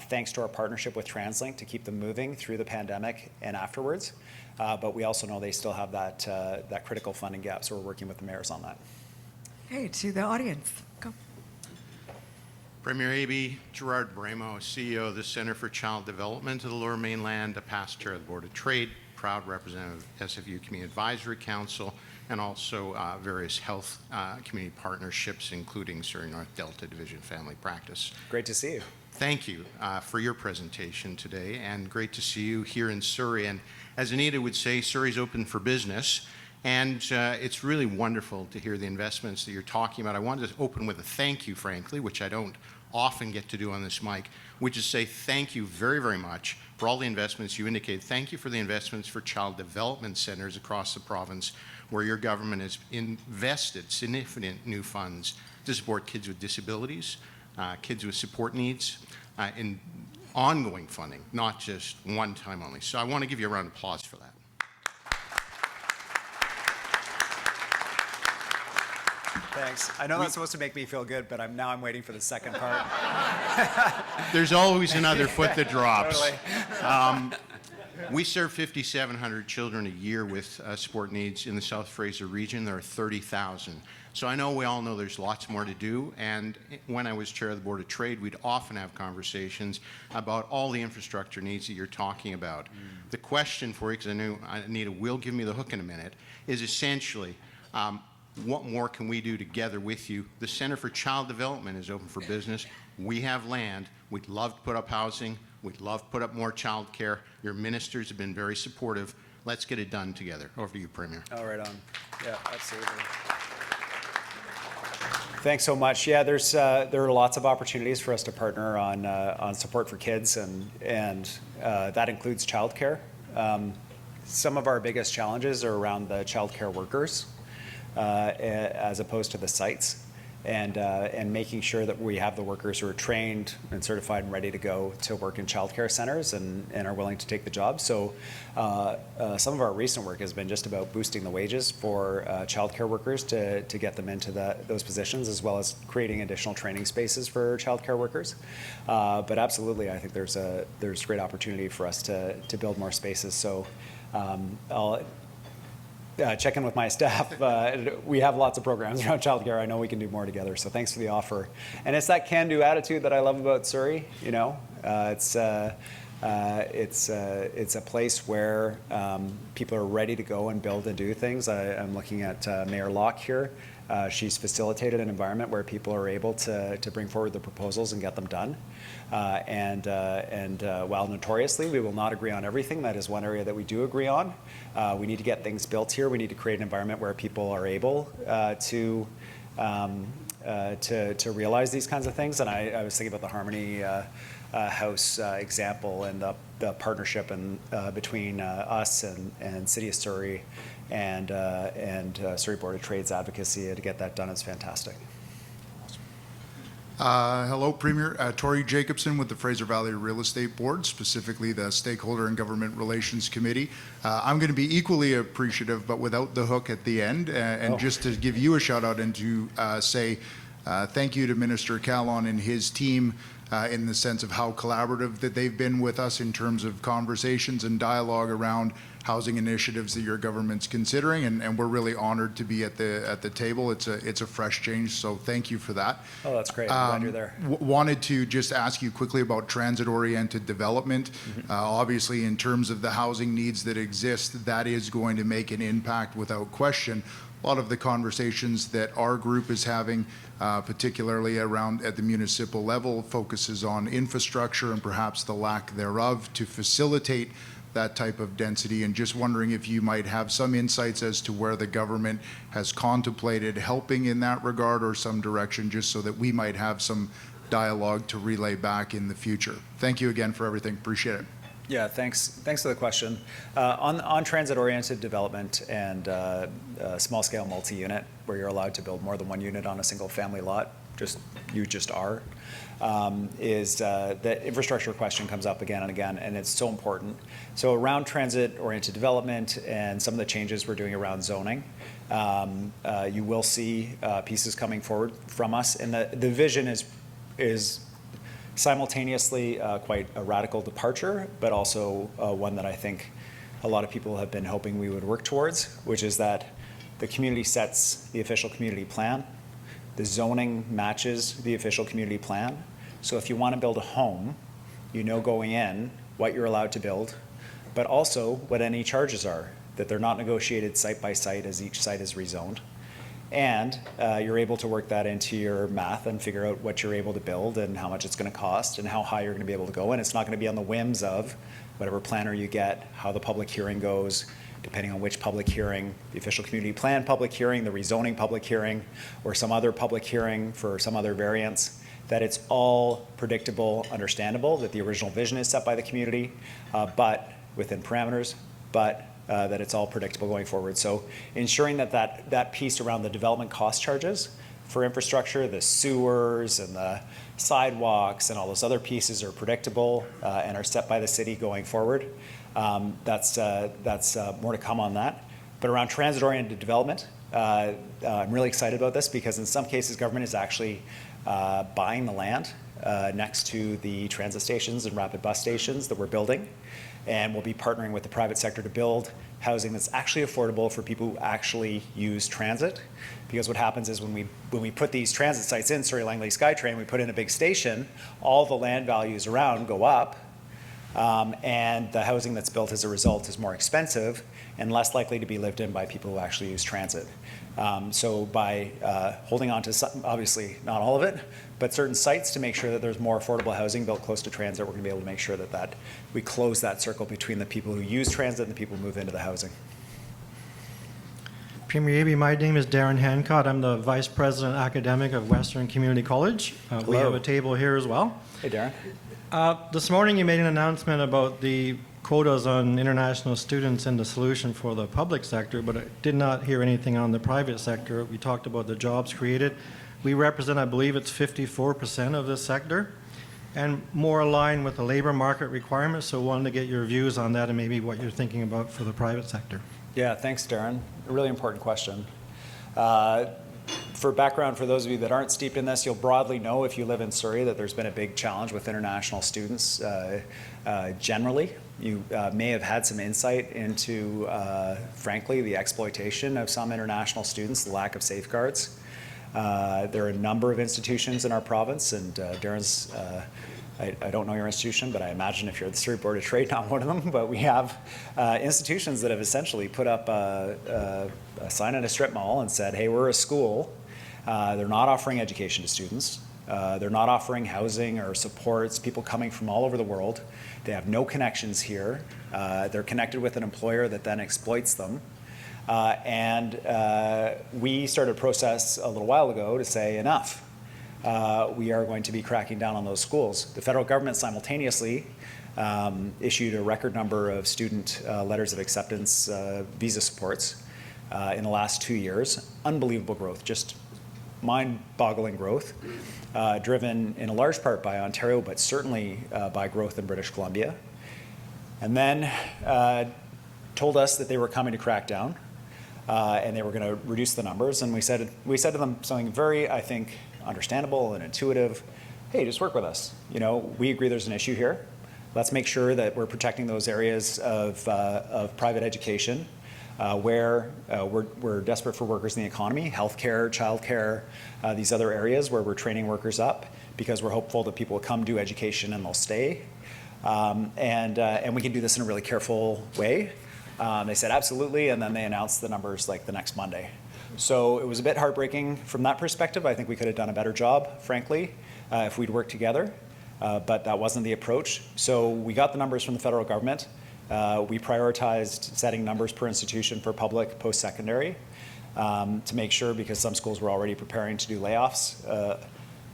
thanks to our partnership with TransLink to keep them moving through the pandemic and afterwards. But we also know they still have that critical funding gap, so we're working with the mayors on that. Okay, to the audience. Go. Premier Abey, Gerard Bramo, CEO of the Centre for Child Development of the Lower Mainland, a past chair of the Board of Trade, proud representative of SFU Community Advisory Council, and also various health community partnerships, including Surrey North Delta Division Family Practice. Great to see you. Thank you for your presentation today, and great to see you here in Surrey. And as Anita would say, Surrey's open for business, and it's really wonderful to hear the investments that you're talking about. I wanted to open with a thank you, frankly, which I don't often get to do on this mic, which is say thank you very, very much for all the investments you indicated. Thank you for the investments for child development centers across the province, where your government has invested significant new funds to support kids with disabilities, kids with support needs, in ongoing funding, not just one time only. So I want to give you a round of applause for that. Thanks. I know that's supposed to make me feel good, but now I'm waiting for the second part. There's always another foot that drops. Totally. We serve 5,700 children a year with support needs in the South Fraser region. There are 30,000. So I know we all know there's lots more to do, and when I was chair of the Board of Trade, we'd often have conversations about all the infrastructure needs that you're talking about. The question for you, because I know Anita will give me the hook in a minute, is essentially, what more can we do together with you? The Centre for Child Development is open for business. We have land. We'd love to put up housing. We'd love to put up more child care. Your ministers have been very supportive. Let's get it done together. Over to you, Premier. Oh, right on. Yeah, absolutely. Thanks so much. Yeah, there are lots of opportunities for us to partner on support for kids, and that includes childcare. Some of our biggest challenges are around the childcare workers, as opposed to the sites, and making sure that we have the workers who are trained and certified and ready to go to work in childcare centers and are willing to take the job. So some of our recent work has been just about boosting the wages for childcare workers to get them into those positions, as well as creating additional training spaces for childcare workers. But absolutely, I think there's great opportunity for us to build more spaces. So I'll check in with my staff. We have lots of programs around childcare. I know we can do more together. So thanks for the offer. And it's that can-do attitude that I love about Surrey. You know, it's a place where people are ready to go and build and do things. I'm looking at Mayor Locke here, She's facilitated an environment where people are able to bring forward the proposals and get them done. While notoriously we will not agree on everything, that is one area that we do agree on. We need to get things built here. We need to create an environment where people are able to realize these kinds of things. And I was thinking about the Harmony House example, and the partnership between us and City of Surrey and Surrey Board of Trade's advocacy to get that done is fantastic. Hello, Premier. Tori Jacobson with the Fraser Valley Real Estate Board, specifically the Stakeholder and Government Relations Committee. I'm going to be equally appreciative, but without the hook at the end, and just to give you a shout out and to say thank you to Minister Callon and his team in the sense of how collaborative that they've been with us in terms of conversations and dialogue around housing initiatives that your government's considering, and we're really honored to be at the table. It's a fresh change, so thank you for that. Oh, that's great. I'm glad you're there. Wanted to just ask you quickly about transit-oriented development. Obviously, in terms of the housing needs that exist, that is going to make an impact without question. A lot of the conversations that our group is having, particularly around at the municipal level, focuses on infrastructure and perhaps the lack thereof to facilitate that type of density, and just wondering if you might have some insights as to where the government has contemplated helping in that regard or some direction, just so that we might have some dialogue to relay back in the future. Thank you again for everything. Appreciate it. Yeah, thanks for the question. On transit-oriented development and small-scale multi-unit, where you're allowed to build more than one unit on a single-family lot, you just are, is the infrastructure question comes up again and again, and it's so important. So around transit-oriented development and some of the changes we're doing around zoning, you will see pieces coming forward from us, and the vision is simultaneously quite a radical departure, but also one that I think a lot of people have been hoping we would work towards, which is that the community sets the official community plan. The zoning matches the official community plan. So if you want to build a home, you know going in what you're allowed to build, but also what any charges are, that they're not negotiated site by site as each site is rezoned. And you're able to work that into your math and figure out what you're able to build and how much it's going to cost and how high you're going to be able to go. And it's not going to be on the whims of whatever planner you get, how the public hearing goes, depending on which public hearing, the official community plan public hearing, the rezoning public hearing, or some other public hearing for some other variance, that it's all predictable, understandable, that the original vision is set by the community, but within parameters, but that it's all predictable going forward. So ensuring that piece around the development cost charges for infrastructure, the sewers and the sidewalks and all those other pieces are predictable and are set by the city going forward. That's more to come on that. But around transit-oriented development, I'm really excited about this because in some cases government is actually buying the land next to the transit stations and rapid bus stations that we're building. And we'll be partnering with the private sector to build housing that's actually affordable for people who actually use transit. Because what happens is when we put these transit sites in, Surrey Langley SkyTrain, we put in a big station, all the land values around go up, and the housing that's built as a result is more expensive and less likely to be lived in by people who actually use transit. So by holding on to, obviously not all of it, but certain sites to make sure that there's more affordable housing built close to transit, we're going to be able to make sure that we close that circle between the people who use transit and the people who move into the housing. Premier Eby, my name is Darren Hancock. I'm the Vice President Academic of Western Community College. We have a table here as well. Hey, Darren. This morning you made an announcement about the quotas on international students and the solution for the public sector, but I did not hear anything on the private sector. We talked about the jobs created. We represent, I believe it's 54% of this sector, and more aligned with the labor market requirements, so wanted to get your views on that and maybe what you're thinking about for the private sector. Yeah, thanks, Darren. A really important question. For background, for those of you that aren't steeped in this, you'll broadly know if you live in Surrey that there's been a big challenge with international students generally. You may have had some insight into, frankly, the exploitation of some international students, the lack of safeguards. There are a number of institutions in our province, and Darren's I don't know your institution, but I imagine if you're the Surrey Board of Trade, not one of them, but we have institutions that have essentially put up a sign in a strip mall and said, hey, we're a school. They're not offering education to students. They're not offering housing or supports, people coming from all over the world. They have no connections here. They're connected with an employer that then exploits them. We started a process a little while ago to say enough. We are going to be cracking down on those schools. The federal government simultaneously issued a record number of student letters of acceptance visa supports in the last 2 years. Unbelievable growth, just mind-boggling growth, driven in a large part by Ontario, but certainly by growth in British Columbia. And then told us that they were coming to crack down and they were going to reduce the numbers. And we said to them something very, I think, understandable and intuitive. Hey, just work with us. You know, we agree there's an issue here. Let's make sure that we're protecting those areas of private education where we're desperate for workers in the economy, healthcare, childcare, these other areas where we're training workers up because we're hopeful that people will come do education and they'll stay. And we can do this in a really careful way. They said absolutely, and then they announced the numbers like the next Monday. So it was a bit heartbreaking from that perspective. I think we could have done a better job, frankly, if we'd worked together, but that wasn't the approach. So we got the numbers from the federal government. We prioritized setting numbers per institution for public post-secondary to make sure, because some schools were already preparing to do layoffs,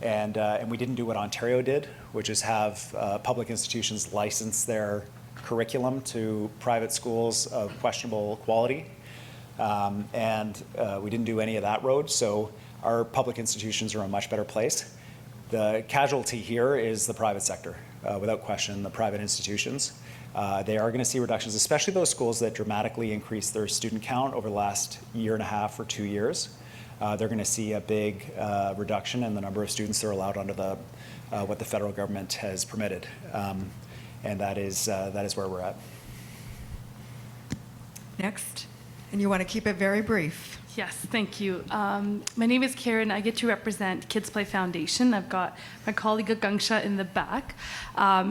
and we didn't do what Ontario did, which is have public institutions license their curriculum to private schools of questionable quality. We didn't do any of that road, so our public institutions are in a much better place. The casualty here is the private sector, without question, the private institutions. They are going to see reductions, especially those schools that dramatically increased their student count over the last year and a half or 2 years. They're going to see a big reduction in the number of students that are allowed under what the federal government has permitted. And that is where we're at. Next. And you want to keep it very brief. Yes, thank you. My name is Karen. I get to represent Kids Play Foundation. I've got my colleague Agangsha in the back.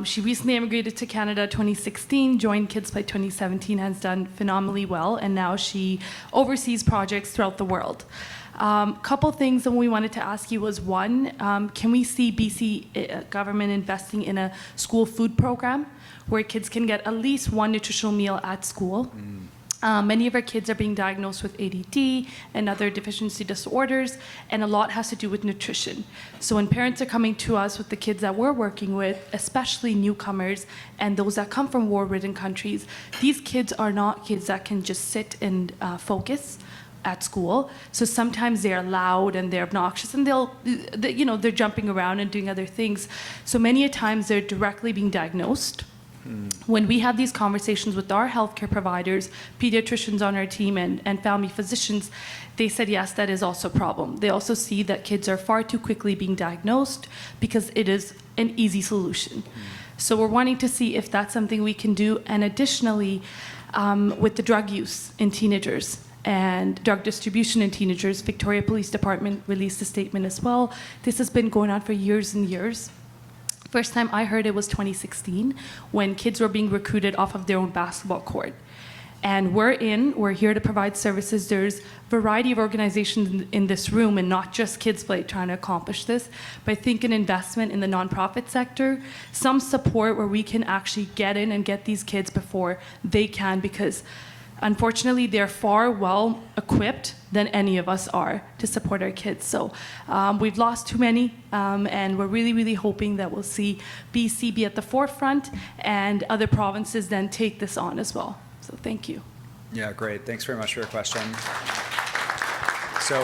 She recently immigrated to Canada 2016, joined Kids Play 2017, has done phenomenally well, and now she oversees projects throughout the world. Couple things that we wanted to ask you was, one, can we see BC government investing in a school food program where kids can get at least one nutritional meal at school? Many of our kids are being diagnosed with ADD and other deficiency disorders, and a lot has to do with nutrition. So when parents are coming to us with the kids that we're working with, especially newcomers and those that come from war-ridden countries, these kids are not kids that can just sit and focus at school. So sometimes they're loud and they're obnoxious and they're jumping around and doing other things. So many a times they're directly being diagnosed. When we have these conversations with our healthcare providers, pediatricians on our team and family physicians, they said, yes, that is also a problem. They also see that kids are far too quickly being diagnosed because it is an easy solution. So we're wanting to see if that's something we can do. And additionally, with the drug use in teenagers and drug distribution in teenagers, Victoria Police Department released a statement as well. This has been going on for years and years. First time I heard it was 2016, when kids were being recruited off of their own basketball court. And we're here to provide services. There's a variety of organizations in this room, and not just Kids Play, trying to accomplish this. But I think an investment in the nonprofit sector, some support where we can actually get in and get these kids before they can, because unfortunately, they're far well equipped than any of us are to support our kids. So we've lost too many, and we're really, really hoping that we'll see BC be at the forefront and other provinces then take this on as well. So thank you. Yeah, great. Thanks very much for your question. So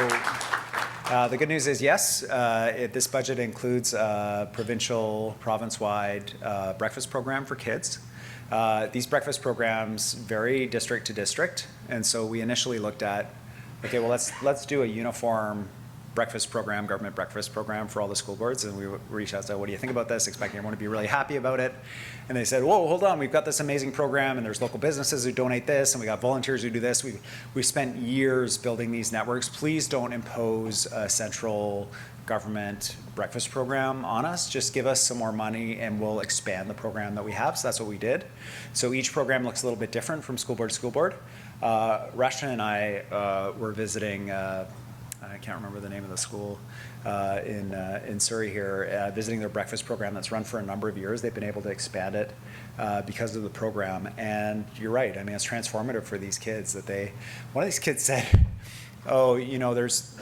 the good news is yes, this budget includes a provincial, province-wide breakfast program for kids. These breakfast programs vary district to district, and so we initially looked at, okay, well, let's do a uniform breakfast program, government breakfast program for all the school boards, and we reached out and said, what do you think about this? Expecting everyone to be really happy about it. And they said, whoa, hold on, we've got this amazing program, and there's local businesses who donate this, and we got volunteers who do this. We spent years building these networks. Please don't impose a central government breakfast program on us. Just give us some more money and we'll expand the program that we have. So that's what we did. So each program looks a little bit different from school board to school board. Rashna and I were visiting, I can't remember the name of the school in Surrey here, visiting their breakfast program that's run for a number of years. They've been able to expand it because of the program. And you're right, I mean, it's transformative for these kids that one of these kids said, oh, you know, this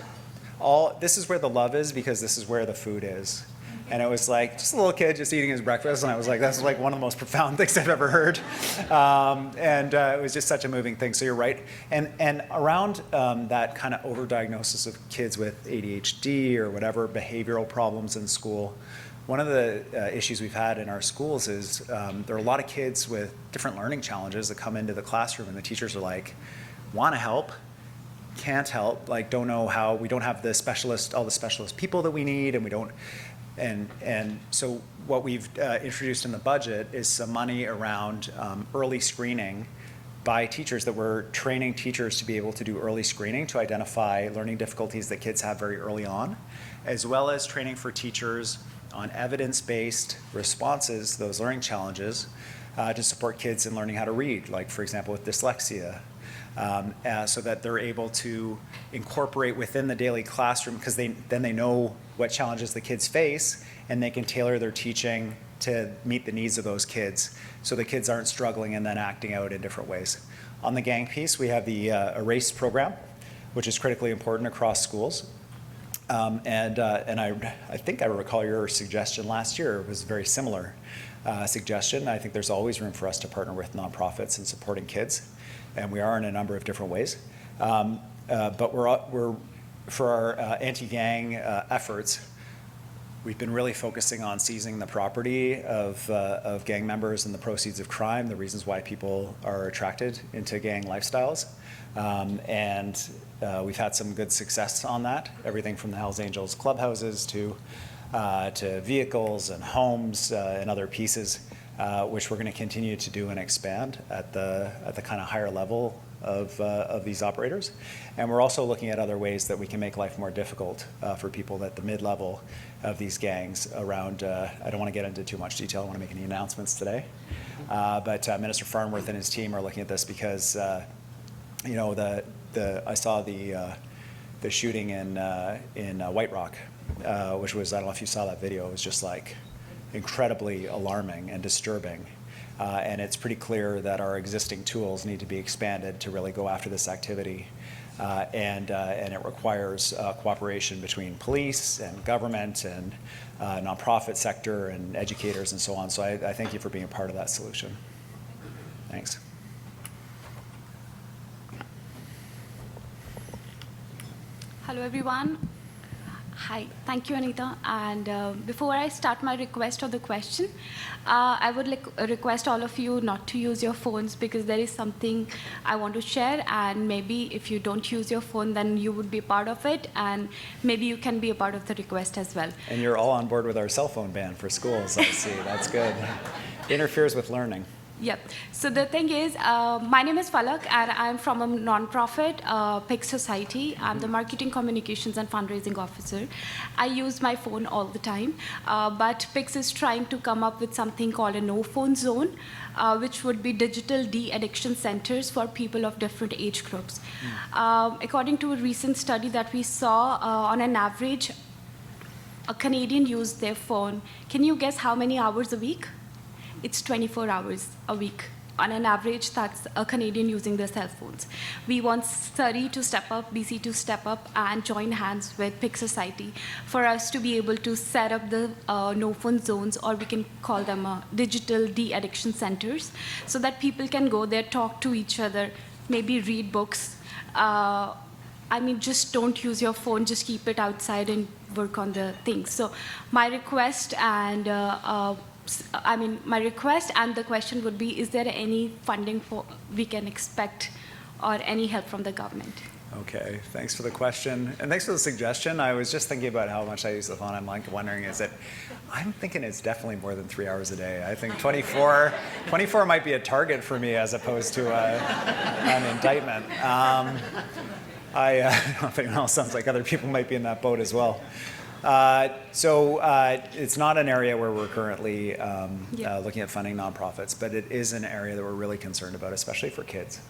is where the love is because this is where the food is. And it was like, just a little kid just eating his breakfast, and I was like, that's like one of the most profound things I've ever heard. It was just such a moving thing, so you're right. And around that kind of overdiagnosis of kids with ADHD or whatever behavioral problems in school, one of the issues we've had in our schools is there are a lot of kids with different learning challenges that come into the classroom, and the teachers are like, want to help, can't help, like don't know how, we don't have all the specialist people that we need, and we don't. And so what we've introduced in the budget is some money around early screening by teachers, that we're training teachers to be able to do early screening to identify learning difficulties that kids have very early on, as well as training for teachers on evidence-based responses to those learning challenges to support kids in learning how to read, like for example with dyslexia. So that they're able to incorporate within the daily classroom, because then they know what challenges the kids face, and they can tailor their teaching to meet the needs of those kids, so the kids aren't struggling and then acting out in different ways. On the gang piece, we have the ERASE program, which is critically important across schools. And I think I recall your suggestion last year was a very similar suggestion. I think there's always room for us to partner with nonprofits in supporting kids, and we are in a number of different ways. But we're for our anti-gang efforts, we've been really focusing on seizing the property of gang members and the proceeds of crime, the reasons why people are attracted into gang lifestyles. We've had some good success on that, everything from the Hells Angels clubhouses to vehicles and homes and other pieces, which we're going to continue to do and expand at the kind of higher level of these operators. And we're also looking at other ways that we can make life more difficult for people at the mid-level of these gangs around, I don't want to get into too much detail, I don't want to make any announcements today, but Minister Farnworth and his team are looking at this because, you know, I saw the shooting in White Rock, which was, I don't know if you saw that video, it was just like incredibly alarming and disturbing. And it's pretty clear that our existing tools need to be expanded to really go after this activity. And it requires cooperation between police and government and nonprofit sector and educators and so on. So I thank you for being a part of that solution. Thanks. Hello, everyone. Hi, thank you, Anita. And before I start my request or the question, I would request all of you not to use your phones, because there is something I want to share, and maybe if you don't use your phone, then you would be part of it, and maybe you can be a part of the request as well. And you're all on board with our cell phone ban for schools, I see. That's good. Interferes with learning. Yep. So the thing is, my name is Falak, and I'm from a nonprofit, PIC Society. I'm the Marketing, Communications, and Fundraising Officer. I use my phone all the time, but PICS is trying to come up with something called a no-phone zone, which would be digital de-addiction centers for people of different age groups. According to a recent study that we saw, on an average, a Canadian used their phone. Can you guess how many hours a week? It's 24 hours a week. On an average, that's a Canadian using their cell phones. We want Surrey to step up, BC to step up, and join hands with PIC Society for us to be able to set up the no-phone zones, or we can call them digital de-addiction centers, so that people can go there, talk to each other, maybe read books. I mean, just don't use your phone, just keep it outside and work on the things. So my request and my request and the question would be, is there any funding we can expect, or any help from the government? Okay, thanks for the question. And thanks for the suggestion. I was just thinking about how much I use the phone. I'm like wondering, I'm thinking it's definitely more than 3 hours a day. I think 24 might be a target for me as opposed to an indictment. I don't know if anyone else sounds like other people might be in that boat as well. It's not an area where we're currently looking at funding nonprofits, but it is an area that we're really concerned about, especially for kids.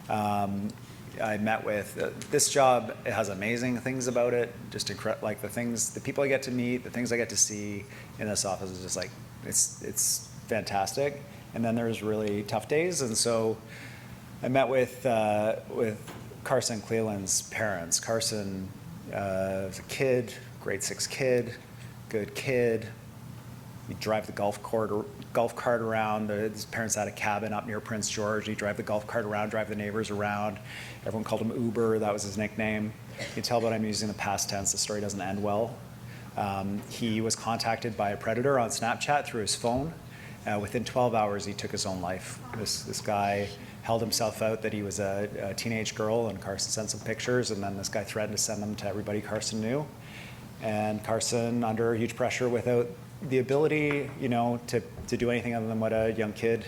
I met with this job. It has amazing things about it. Just like the people I get to meet, the things I get to see in this office is just like it's fantastic. And then there's really tough days, and so I met with Carson Cleland's parents. Carson was a kid, grade 6 kid, good kid. He'd drive the golf cart around. His parents had a cabin up near Prince George. He'd drive the golf cart around, drive the neighbors around. Everyone called him Uber. That was his nickname. You can tell that I'm using the past tense. The story doesn't end well. He was contacted by a predator on Snapchat through his phone. Within 12 hours, he took his own life. This guy held himself out that he was a teenage girl, and Carson sent some pictures, and then this guy threatened to send them to everybody Carson knew. And Carson, under huge pressure, without the ability, to do anything other than what a young kid,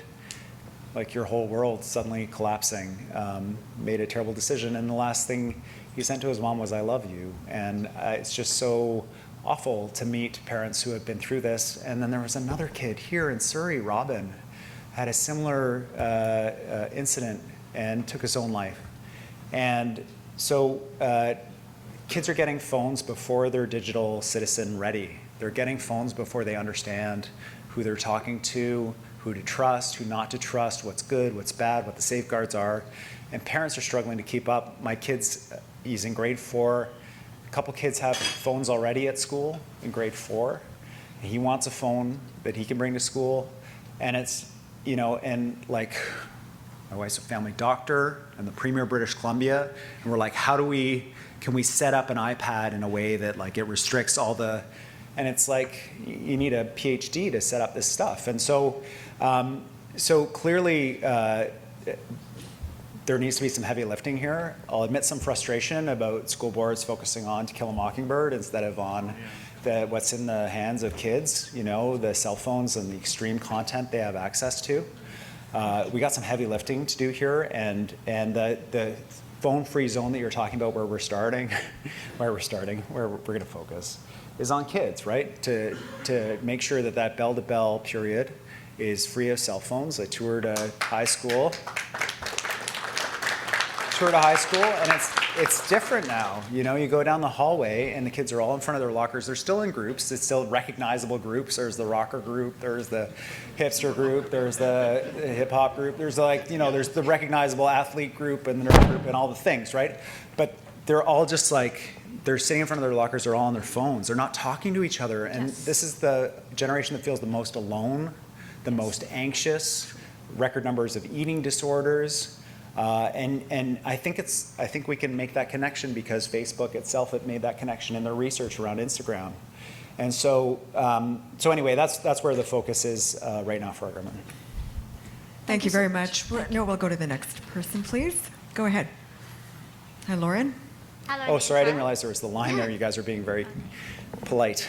like your whole world suddenly collapsing, made a terrible decision. And the last thing he sent to his mom was, "I love you." And it's just so awful to meet parents who have been through this. And then there was another kid here in Surrey, Robin, had a similar incident and took his own life. And so kids are getting phones before they're digital citizen ready. They're getting phones before they understand who they're talking to, who to trust, who not to trust, what's good, what's bad, what the safeguards are. And parents are struggling to keep up. My kid's, he's in grade 4. A couple kids have phones already at school in grade 4. He wants a phone that he can bring to school. And it's, and like my wife's a family doctor and the Premier of British Columbia. And we're like, can we set up an iPad in a way that like it restricts all the, and it's like, you need a PhD to set up this stuff. And so, clearly, there needs to be some heavy lifting here. I'll admit some frustration about school boards focusing on To Kill a Mockingbird instead of on what's in the hands of kids, the cell phones and the extreme content they have access to. We got some heavy lifting to do here, and the phone-free zone that you're talking about where we're going to focus is on kids, right? To make sure that bell-to-bell period is free of cell phones. I toured a high school. And it's different now. You go down the hallway and the kids are all in front of their lockers. They're still in groups. It's still recognizable groups. There's the rocker group. There's the hipster group. There's the hip hop group. There's there's the recognizable athlete group and the nerd group and all the things, right? But they're all just they're sitting in front of their lockers. They're all on their phones. They're not talking to each other. And This is the generation that feels the most alone, the most anxious, record numbers of eating disorders. And I think we can make that connection because Facebook itself had made that connection in their research around Instagram. And so anyway, that's where the focus is right now for our government. Thank you very much. We'll go to the next person, please. Go ahead. Hi, Lauren. Hello, Oh, sorry, I didn't Lisa. realize there was the line there. You guys are being very polite.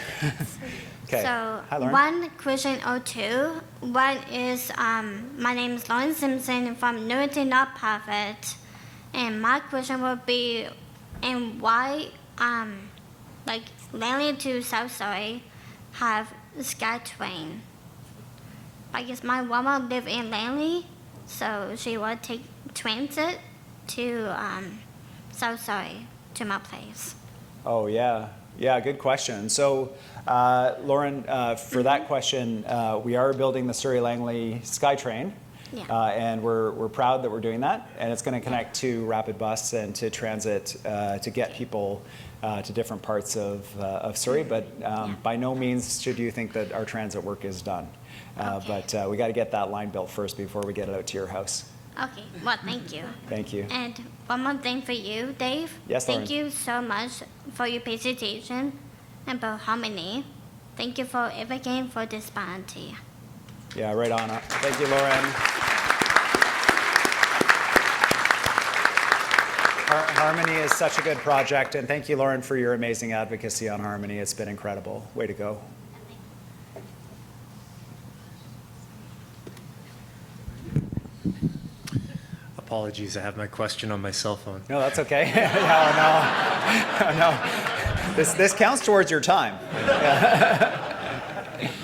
Okay. So, Hi, Lauren. one question or two. One is, my name is Lauren Simpson from Newton Nonprofit, and my question would be, and why, Langley to South Surrey have SkyTrain? I guess my mama live in Langley, so she would take transit to South Surrey to my place. Oh, yeah. Yeah, good question. So, Lauren, for that question, we are building the Surrey Langley SkyTrain. Yeah. And we're proud that we're doing that. And it's going to connect to Rapid Bus and to transit to get people to different parts of Surrey. But by no means should you think that our transit work is done. Okay. But we got to get that line built first before we get it out to your house. Okay, well, thank you. Thank you. And one more thing for you, Dave. Yes, Lauren. Thank you so much for your presentation and for harmony. Thank you for advocating for disparity. Yeah, right on. Thank you, Lauren. Harmony is such a good project, and thank you, Lauren, for your amazing advocacy on Harmony. It's been incredible. Way to go. Apologies, I have my question on my cell phone. No, that's okay. No. This counts towards your time.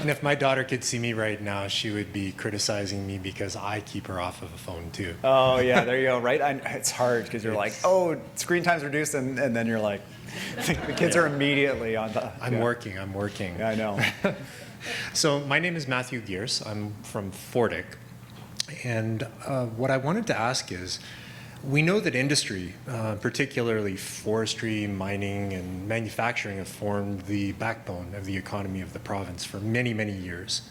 And if my daughter could see me right now, she would be criticizing me because I keep her off of a phone too. Oh yeah, there you go. Right, it's hard because you're like, oh, screen time's reduced, and then you're like, the kids are immediately on the. I'm working. Yeah, I know. So my name is Matthew Gears. I'm from Fordic, and what I wanted to ask is, we know that industry, particularly forestry, mining, and manufacturing, have formed the backbone of the economy of the province for many, many years.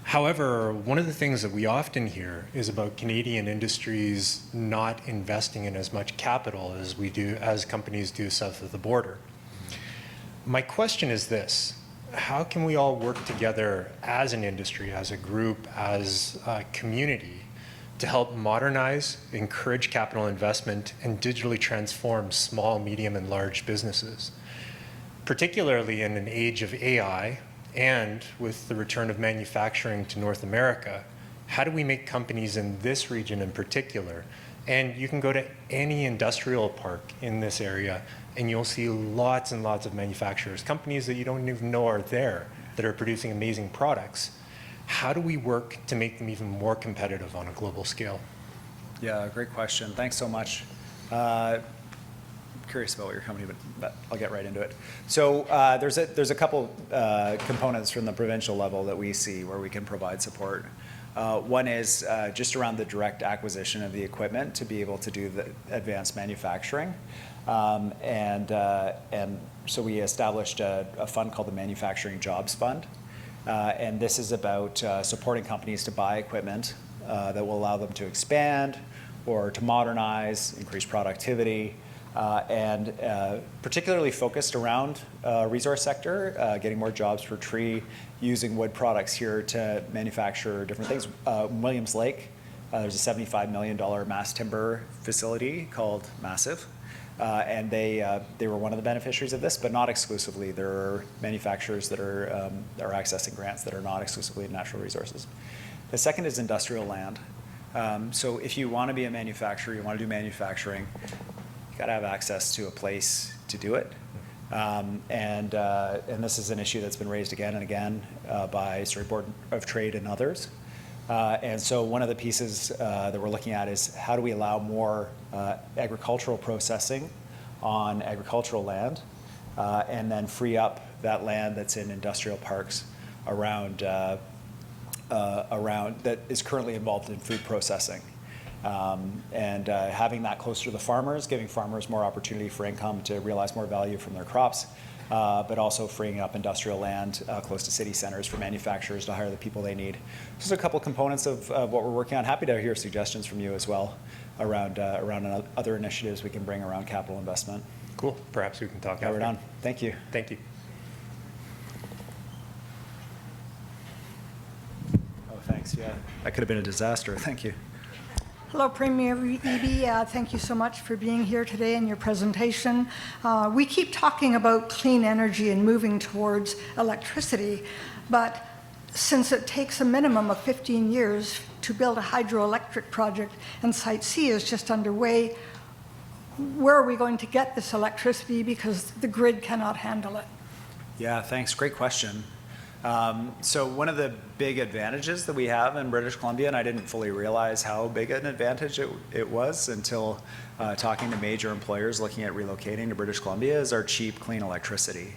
However, one of the things that we often hear is about Canadian industries not investing in as much capital as companies do south of the border. My question is this: how can we all work together as an industry, as a group, as a community, to help modernize, encourage capital investment, and digitally transform small, medium, and large businesses? Particularly in an age of AI and with the return of manufacturing to North America, how do we make companies in this region in particular? And you can go to any industrial park in this area and you'll see lots and lots of manufacturers, companies that you don't even know are there, that are producing amazing products. How do we work to make them even more competitive on a global scale? Yeah, great question. Thanks so much. Curious about what your company, but I'll get right into it. So there's a couple components from the provincial level that we see where we can provide support. One is just around the direct acquisition of the equipment to be able to do the advanced manufacturing. And so we established a fund called the Manufacturing Jobs Fund. And this is about supporting companies to buy equipment that will allow them to expand or to modernize, increase productivity, and particularly focused around resource sector, getting more jobs per tree, using wood products here to manufacture different things. Williams Lake, there's a $75 million mass timber facility called Massive. And they were one of the beneficiaries of this, but not exclusively. There are manufacturers that are accessing grants that are not exclusively natural resources. The second is industrial land. So if you want to be a manufacturer, you want to do manufacturing, you got to have access to a place to do it. And this is an issue that's been raised again and again by Surrey Board of Trade and others. And so one of the pieces that we're looking at is how do we allow more agricultural processing on agricultural land and then free up that land that's in industrial parks around that is currently involved in food processing. And having that closer to the farmers, giving farmers more opportunity for income to realize more value from their crops, but also freeing up industrial land close to city centers for manufacturers to hire the people they need. Those are a couple components of what we're working on. Happy to hear suggestions from you as well around other initiatives we can bring around capital investment. Cool. Perhaps we can talk Yeah, after. we're done. Thank you. Thank you. Oh, thanks. Yeah, that could have been a disaster. Thank you. Hello, Premier Eby. Thank you so much for being here today and your presentation. We keep talking about clean energy and moving towards electricity, but since it takes a minimum of 15 years to build a hydroelectric project and Site C is just underway, where are we going to get this electricity because the grid cannot handle it? Yeah, thanks. Great question. So one of the big advantages that we have in British Columbia, and I didn't fully realize how big an advantage it was until talking to major employers looking at relocating to British Columbia, is our cheap, clean electricity.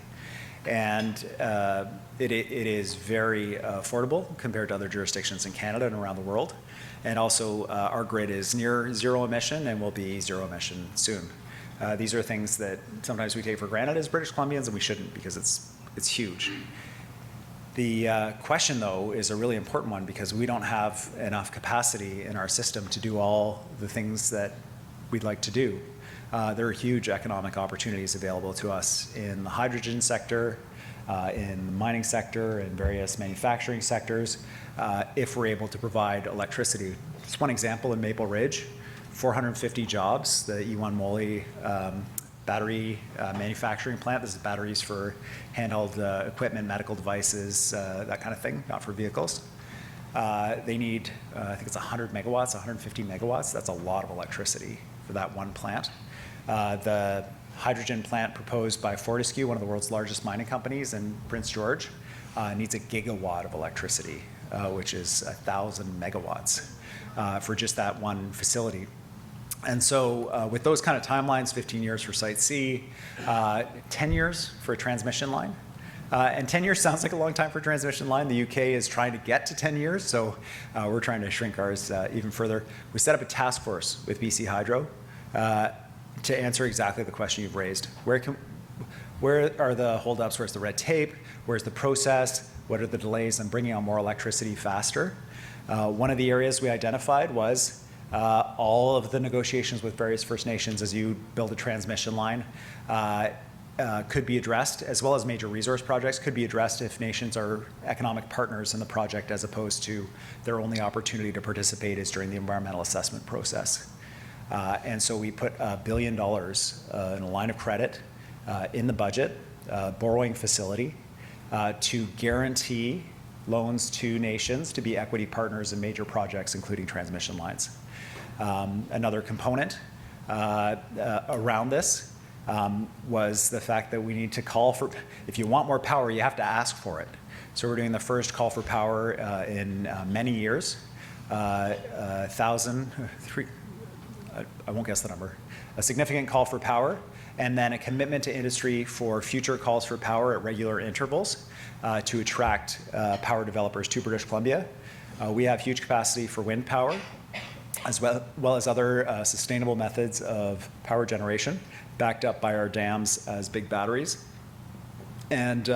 And it is very affordable compared to other jurisdictions in Canada and around the world. And also our grid is near zero emission and will be zero emission soon. These are things that sometimes we take for granted as British Columbians, and we shouldn't because it's huge. The question, though, is a really important one because we don't have enough capacity in our system to do all the things that we'd like to do. There are huge economic opportunities available to us in the hydrogen sector, in the mining sector, and various manufacturing sectors, if we're able to provide electricity. Just one example in Maple Ridge, 450 jobs, the E1 Moly battery manufacturing plant. This is batteries for handheld equipment, medical devices, that kind of thing, not for vehicles. They need, I think it's 100 megawatts, 150 megawatts. That's a lot of electricity for that one plant. The hydrogen plant proposed by Fortescue, one of the world's largest mining companies in Prince George, needs a gigawatt of electricity, which is 1,000 megawatts for just that one facility. And so with those kind of timelines, 15 years for Site C, 10 years for a transmission line. And 10 years sounds like a long time for a transmission line. The UK is trying to get to 10 years, so we're trying to shrink ours even further. We set up a task force with BC Hydro to answer exactly the question you've raised. Where are the holdups? Where's the red tape? Where's the process? What are the delays in bringing on more electricity faster? One of the areas we identified was all of the negotiations with various First Nations as you build a transmission line could be addressed, as well as major resource projects could be addressed if nations are economic partners in the project as opposed to their only opportunity to participate is during the environmental assessment process. And so we put $1 billion in a line of credit in the budget, borrowing facility, to guarantee loans to nations to be equity partners in major projects, including transmission lines. Another component around this was the fact that we need to call for, if you want more power, you have to ask for it. So we're doing the first call for power in many years, 1,000, I won't guess the number, a significant call for power, and then a commitment to industry for future calls for power at regular intervals to attract power developers to British Columbia. We have huge capacity for wind power, as well as other sustainable methods of power generation, backed up by our dams as big batteries. And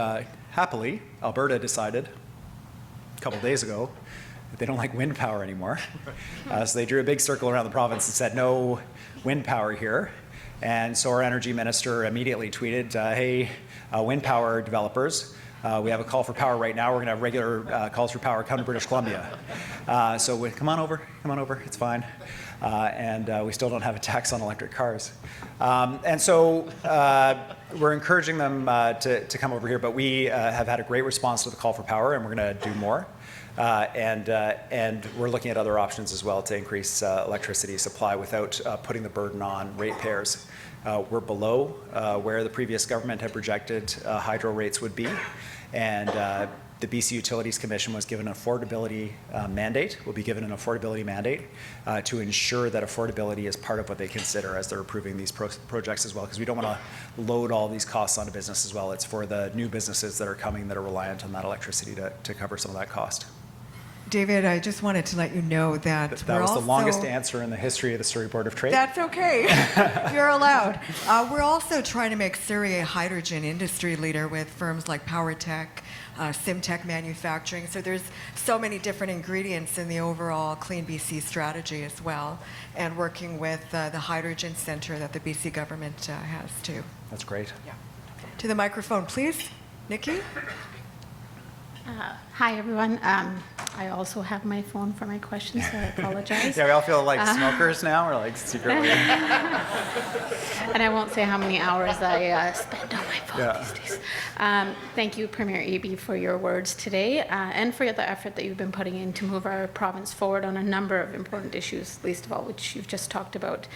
happily, Alberta decided a couple days ago that they don't like wind power anymore. So they drew a big circle around the province and said, no wind power here. And so our energy minister immediately tweeted, hey, wind power developers, we have a call for power right now. We're going to have regular calls for power come to British Columbia. So come on over, it's fine. And we still don't have a tax on electric cars. And so we're encouraging them to come over here, but we have had a great response to the call for power, and we're going to do more. And we're looking at other options as well to increase electricity supply without putting the burden on ratepayers. We're below where the previous government had projected hydro rates would be, and the BC Utilities Commission was given an affordability mandate, will be given an affordability mandate to ensure that affordability is part of what they consider as they're approving these projects as well, because we don't want to load all these costs onto business as well. It's for the new businesses that are coming that are reliant on that electricity to cover some of that cost. David, I just wanted to let you know that that was the longest answer in the history of the Surrey Board of Trade. That's okay. You're allowed. We're also trying to make Surrey a hydrogen industry leader with firms like PowerTech, SimTech Manufacturing. So there's so many different ingredients in the overall Clean BC strategy as well, and working with the Hydrogen Center that the BC government has too. That's great. Yeah. To the microphone, please. Nikki? Hi, everyone. I also have my phone for my questions, so I apologize. Yeah, we all feel like smokers now, or like secretly. And I won't say how many hours I spend on my phone these days. Thank you, Premier Eby, for your words today, and for the effort that you've been putting in to move our province forward on a number of important issues, least of all which you've just talked about.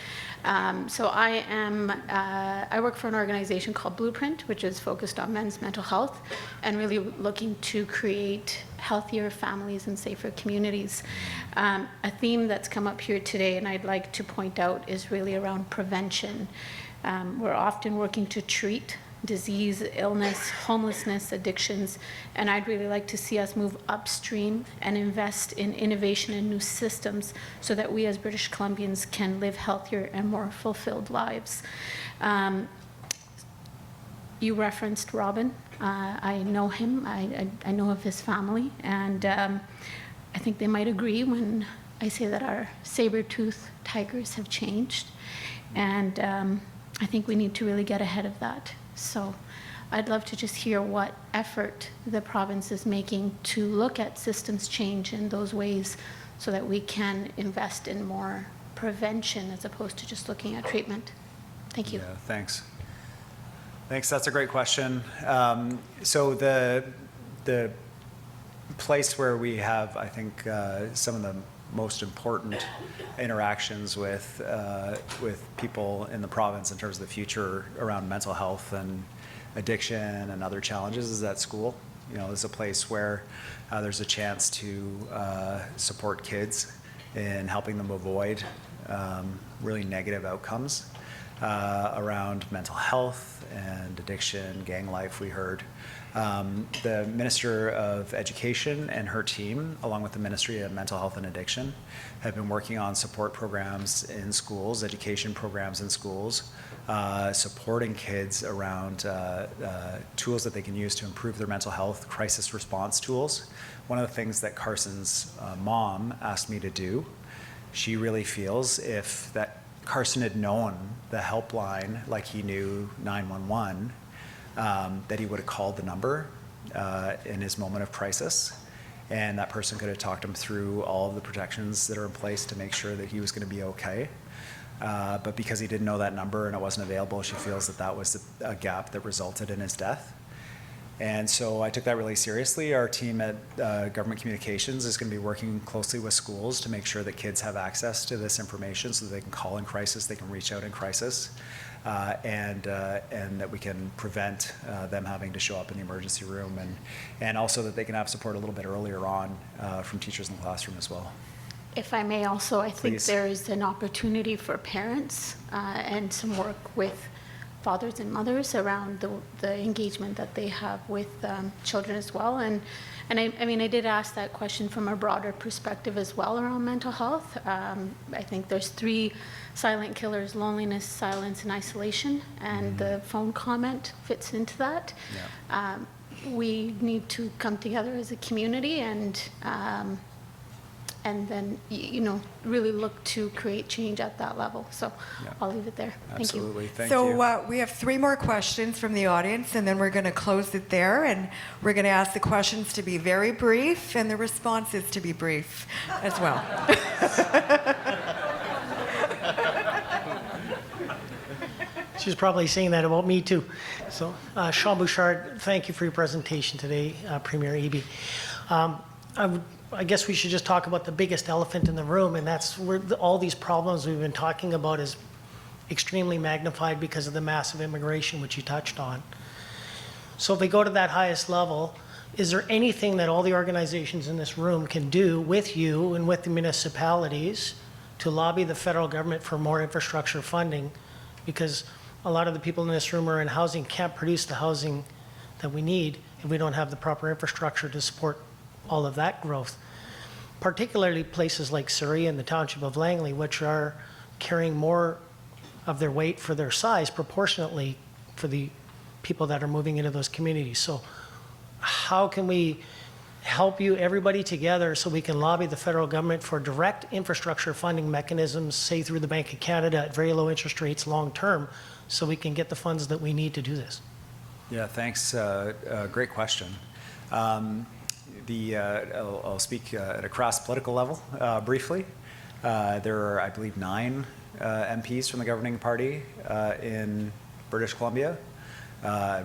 So I work for an organization called Blueprint, which is focused on men's mental health and really looking to create healthier families and safer communities. A theme that's come up here today, and I'd like to point out, is really around prevention. We're often working to treat disease, illness, homelessness, addictions, and I'd really like to see us move upstream and invest in innovation and new systems so that we as British Columbians can live healthier and more fulfilled lives. You referenced Robin. I know him. I know of his family, and I think they might agree when I say that our saber-toothed tigers have changed, and I think we need to really get ahead of that. So I'd love to just hear what effort the province is making to look at systems change in those ways so that we can invest in more prevention as opposed to just looking at treatment. Thank you. Yeah, thanks. Thanks, that's a great question. So the place where we have, I think, some of the most important interactions with people in the province in terms of the future around mental health and addiction and other challenges is at school. You know, it's a place where there's a chance to support kids in helping them avoid really negative outcomes around mental health and addiction, gang life, we heard. The Minister of Education and her team, along with the Ministry of Mental Health and Addiction, have been working on support programs in schools, education programs in schools, supporting kids around tools that they can use to improve their mental health, crisis response tools. One of the things that Carson's mom asked me to do, she really feels if that Carson had known the helpline like he knew 911, that he would have called the number in his moment of crisis, and that person could have talked him through all of the protections that are in place to make sure that he was going to be okay. But because he didn't know that number and it wasn't available, she feels that that was a gap that resulted in his death. And so I took that really seriously. Our team at Government Communications is going to be working closely with schools to make sure that kids have access to this information so that they can call in crisis, they can reach out in crisis, and that we can prevent them having to show up in the emergency room, and also that they can have support a little bit earlier on from teachers in the classroom as well. If I may also, I think Please. there is an opportunity for parents and some work with fathers and mothers around the engagement that they have with children as well. And I mean, I did ask that question from a broader perspective as well around mental health. I think there's 3 silent killers: loneliness, silence, and isolation. And the phone comment fits into that. Yeah. We need to come together as a community and then, you know, really look to create change at that level. So Yeah. I'll leave it there. Absolutely. Thank Thank you. So we have 3 more questions from the audience, and then we're going to close it there. And we're going to ask the questions to be very brief and the responses to be brief as well. She's probably saying that about me too. So, Sean Bouchard, thank you for your presentation today, Premier Eby. I guess we should just talk about the biggest elephant in the room, and that's where all these problems we've been talking about is extremely magnified because of the massive immigration, which you touched on. So if we go to that highest level, is there anything that all the organizations in this room can do with you and with the municipalities to lobby the federal government for more infrastructure funding? Because a lot of the people in this room are in housing, can't produce the housing that we need if we don't have the proper infrastructure to support all of that growth. Particularly places like Surrey and the township of Langley, which are carrying more of their weight for their size proportionately for the people that are moving into those communities. So how can we help you, everybody together, so we can lobby the federal government for direct infrastructure funding mechanisms, say through the Bank of Canada at very low interest rates long term, so we can get the funds that we need to do this? Yeah, thanks. Great question. I'll speak at a cross-political level briefly. There are, I believe, 9 MPs from the governing party in British Columbia.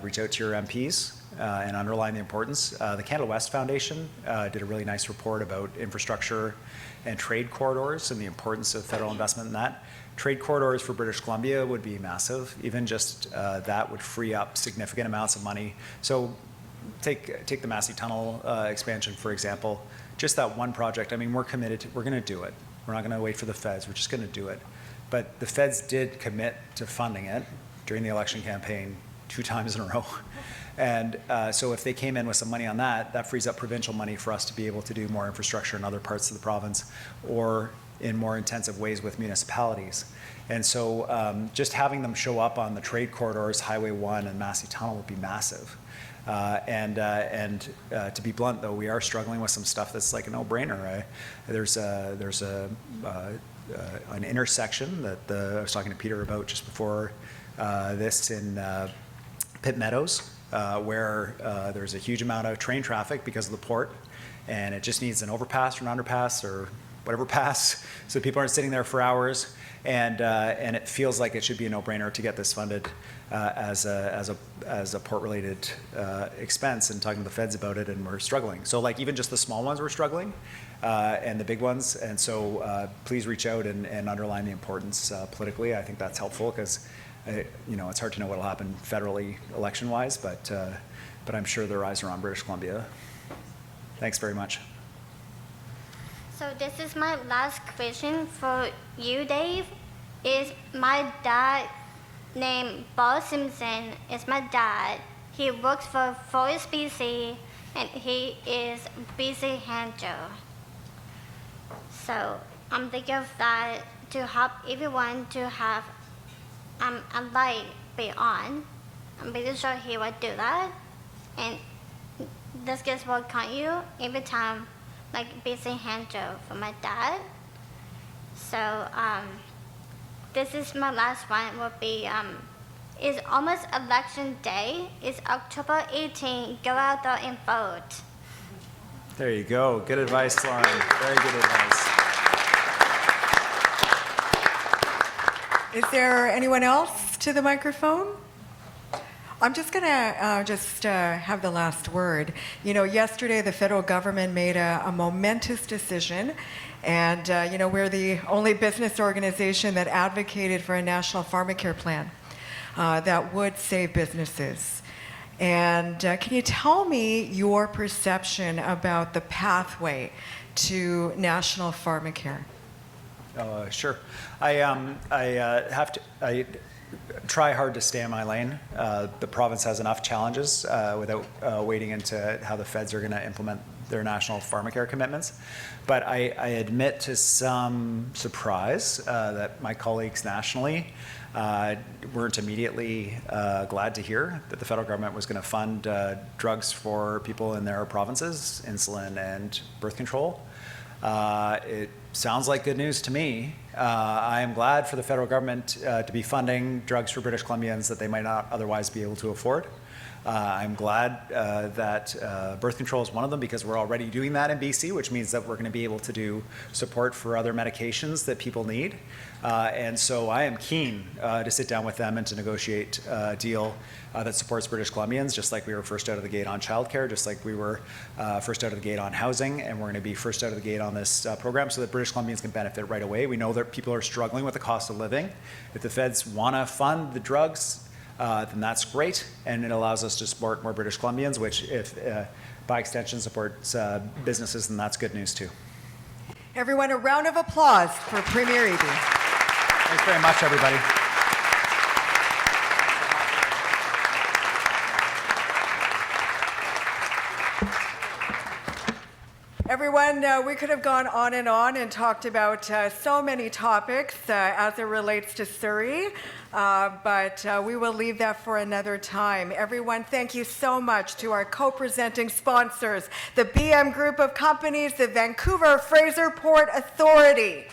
Reach out to your MPs and underline the importance. The Canada West Foundation did a really nice report about infrastructure and trade corridors and the importance of federal investment in that. Trade corridors for British Columbia would be massive. Even just that would free up significant amounts of money. So take the Massey Tunnel expansion, for example. Just that one project, I mean, we're committed to, we're going to do it. We're not going to wait for the feds, we're just going to do it. But the feds did commit to funding it during the election campaign 2 times in a row. And so if they came in with some money on that, that frees up provincial money for us to be able to do more infrastructure in other parts of the province or in more intensive ways with municipalities. And so just having them show up on the trade corridors, Highway 1 and Massey Tunnel would be massive. To be blunt, though, we are struggling with some stuff that's like a no-brainer. Right? There's an intersection that I was talking to Peter about just before this in Pitt Meadows, where there's a huge amount of train traffic because of the port, and it just needs an overpass or an underpass or whatever pass, so people aren't sitting there for hours. And it feels like it should be a no-brainer to get this funded as a port-related expense, and talking to the feds about it, and we're struggling. So like even just the small ones we're struggling, and the big ones. And so please reach out and underline the importance politically. I think that's helpful because it's hard to know what will happen federally election-wise, but I'm sure their eyes are on British Columbia. Thanks very much. So this is my last question for you, Dave. Is my dad named Paul Simpson? Is my dad? He works for Forest BC, and he is BC Hanjo. So I'm thinking of that to help everyone to have a light be on. I'm pretty sure he would do that, and this gives will count you every time. Like BC Hanjo for my dad. So this is my last one. Will be it's almost election day. It's October 18. Go out there and vote. There you go. Good advice, Lauren. Very good advice. Is there anyone else to the microphone? I'm just going to have the last word. Yesterday the federal government made a momentous decision, and we're the only business organization that advocated for a national pharmacare plan that would save businesses. And can you tell me your perception about the pathway to national pharmacare? Sure. I try hard to stay in my lane. The province has enough challenges without wading into how the feds are going to implement their national pharmacare commitments. But I admit to some surprise that my colleagues nationally weren't immediately glad to hear that the federal government was going to fund drugs for people in their provinces, insulin and birth control. It sounds like good news to me. I am glad for the federal government to be funding drugs for British Columbians that they might not otherwise be able to afford. I'm glad that birth control is one of them, because we're already doing that in BC, which means that we're going to be able to do support for other medications that people need. And so I am keen to sit down with them and to negotiate a deal that supports British Columbians, just like we were first out of the gate on childcare, just like we were first out of the gate on housing, and we're going to be first out of the gate on this program so that British Columbians can benefit right away. We know that people are struggling with the cost of living. If the feds want to fund the drugs, then that's great, and it allows us to support more British Columbians, which, if by extension supports businesses, then that's good news too. Everyone, a round of applause for Premier Eby. Thanks very much, everybody. Everyone, we could have gone on and talked about so many topics as it relates to Surrey, but we will leave that for another time. Everyone, thank you so much to our co-presenting sponsors, the BM Group of Companies, the Vancouver Fraser Port Authority.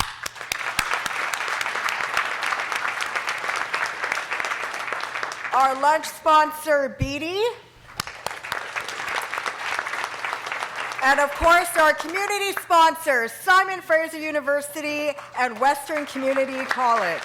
Our lunch sponsor, Beatty. And of course, our community sponsors, Simon Fraser University and Western Community College.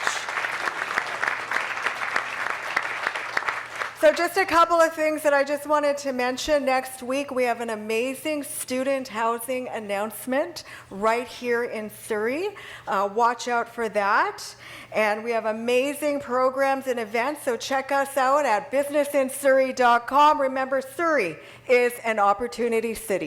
So just a couple of things that I just wanted to mention. Next week, we have an amazing student housing announcement right here in Surrey. Watch out for that. And we have amazing programs and events, so check us out at businessinsurrey.com. Remember, Surrey is an opportunity city.